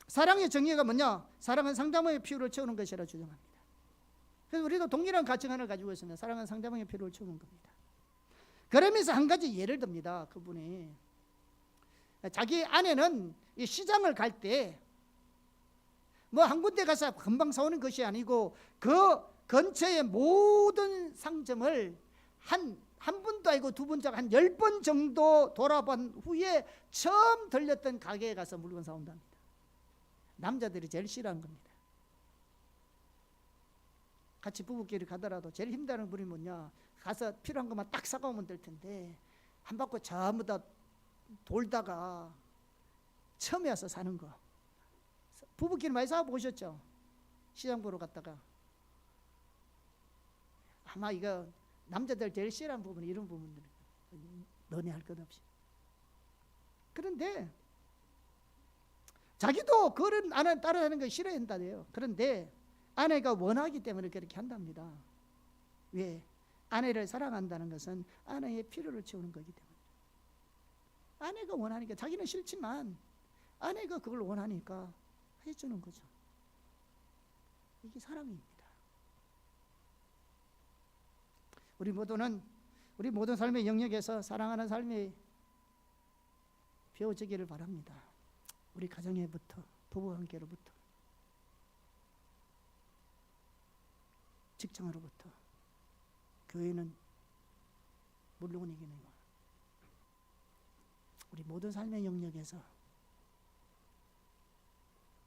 사랑의 정의가 뭐냐? 사랑은 상대방의 필요를 채우는 것이라 주장합니다. 그래서 우리도 동일한 가치관을 가지고 있습니다. 사랑은 상대방의 필요를 채우는 겁니다. 그러면서 한 가지 예를 듭니다. 그분이 자기 아내는 이 시장을 갈 때 뭐 한 군데 가서 금방 사오는 것이 아니고 그 근처의 모든 상점을 한 번도 아니고 두 번째 한 10번 정도 돌아본 후에 처음 들렸던 가게에 가서 물건 사온답니다. 남자들이 제일 싫어하는 겁니다. 같이 부부끼리 가더라도 제일 힘들어하는 분이 뭐냐, 가서 필요한 것만 딱 사가오면 될 텐데 한 바퀴 전부 다 돌다가 처음에 와서 사는 거. 부부끼리 많이 사보셨죠? 시장 보러 갔다가. 아마 이거 남자들 제일 싫어하는 부분이 이런 부분들. 너네 할 것 없이. 그런데 자기도 그런 아내 따라하는 거 싫어한다네요. 그런데 아내가 원하기 때문에 그렇게 한답니다. 왜? 아내를 사랑한다는 것은 아내의 필요를 채우는 거기 때문에. 아내가 원하니까, 자기는 싫지만 아내가 그걸 원하니까 해주는 거죠. 이게 사랑입니다. 우리 모든 삶의 영역에서 사랑하는 삶이 배워지기를 바랍니다. 우리 가정에부터, 부부관계로부터, 직장으로부터, 교회는 물론이기는 우리 모든 삶의 영역에서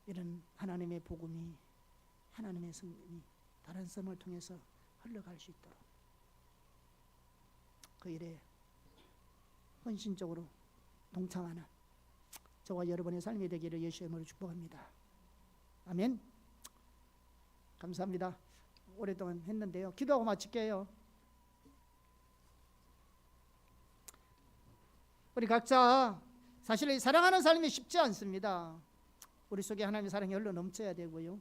이런 하나님의 복음이, 하나님의 성령이 다른 삶을 통해서 흘러갈 수 있도록 그 일에 헌신적으로 동참하는 저와 여러분의 삶이 되기를 예수의 이름으로 축복합니다. 아멘. 감사합니다. 오랫동안 했는데요. 기도하고 마칠게요. 우리 각자 사실 사랑하는 삶이 쉽지 않습니다. 우리 속에 하나님의 사랑이 흘러 넘쳐야 되고요.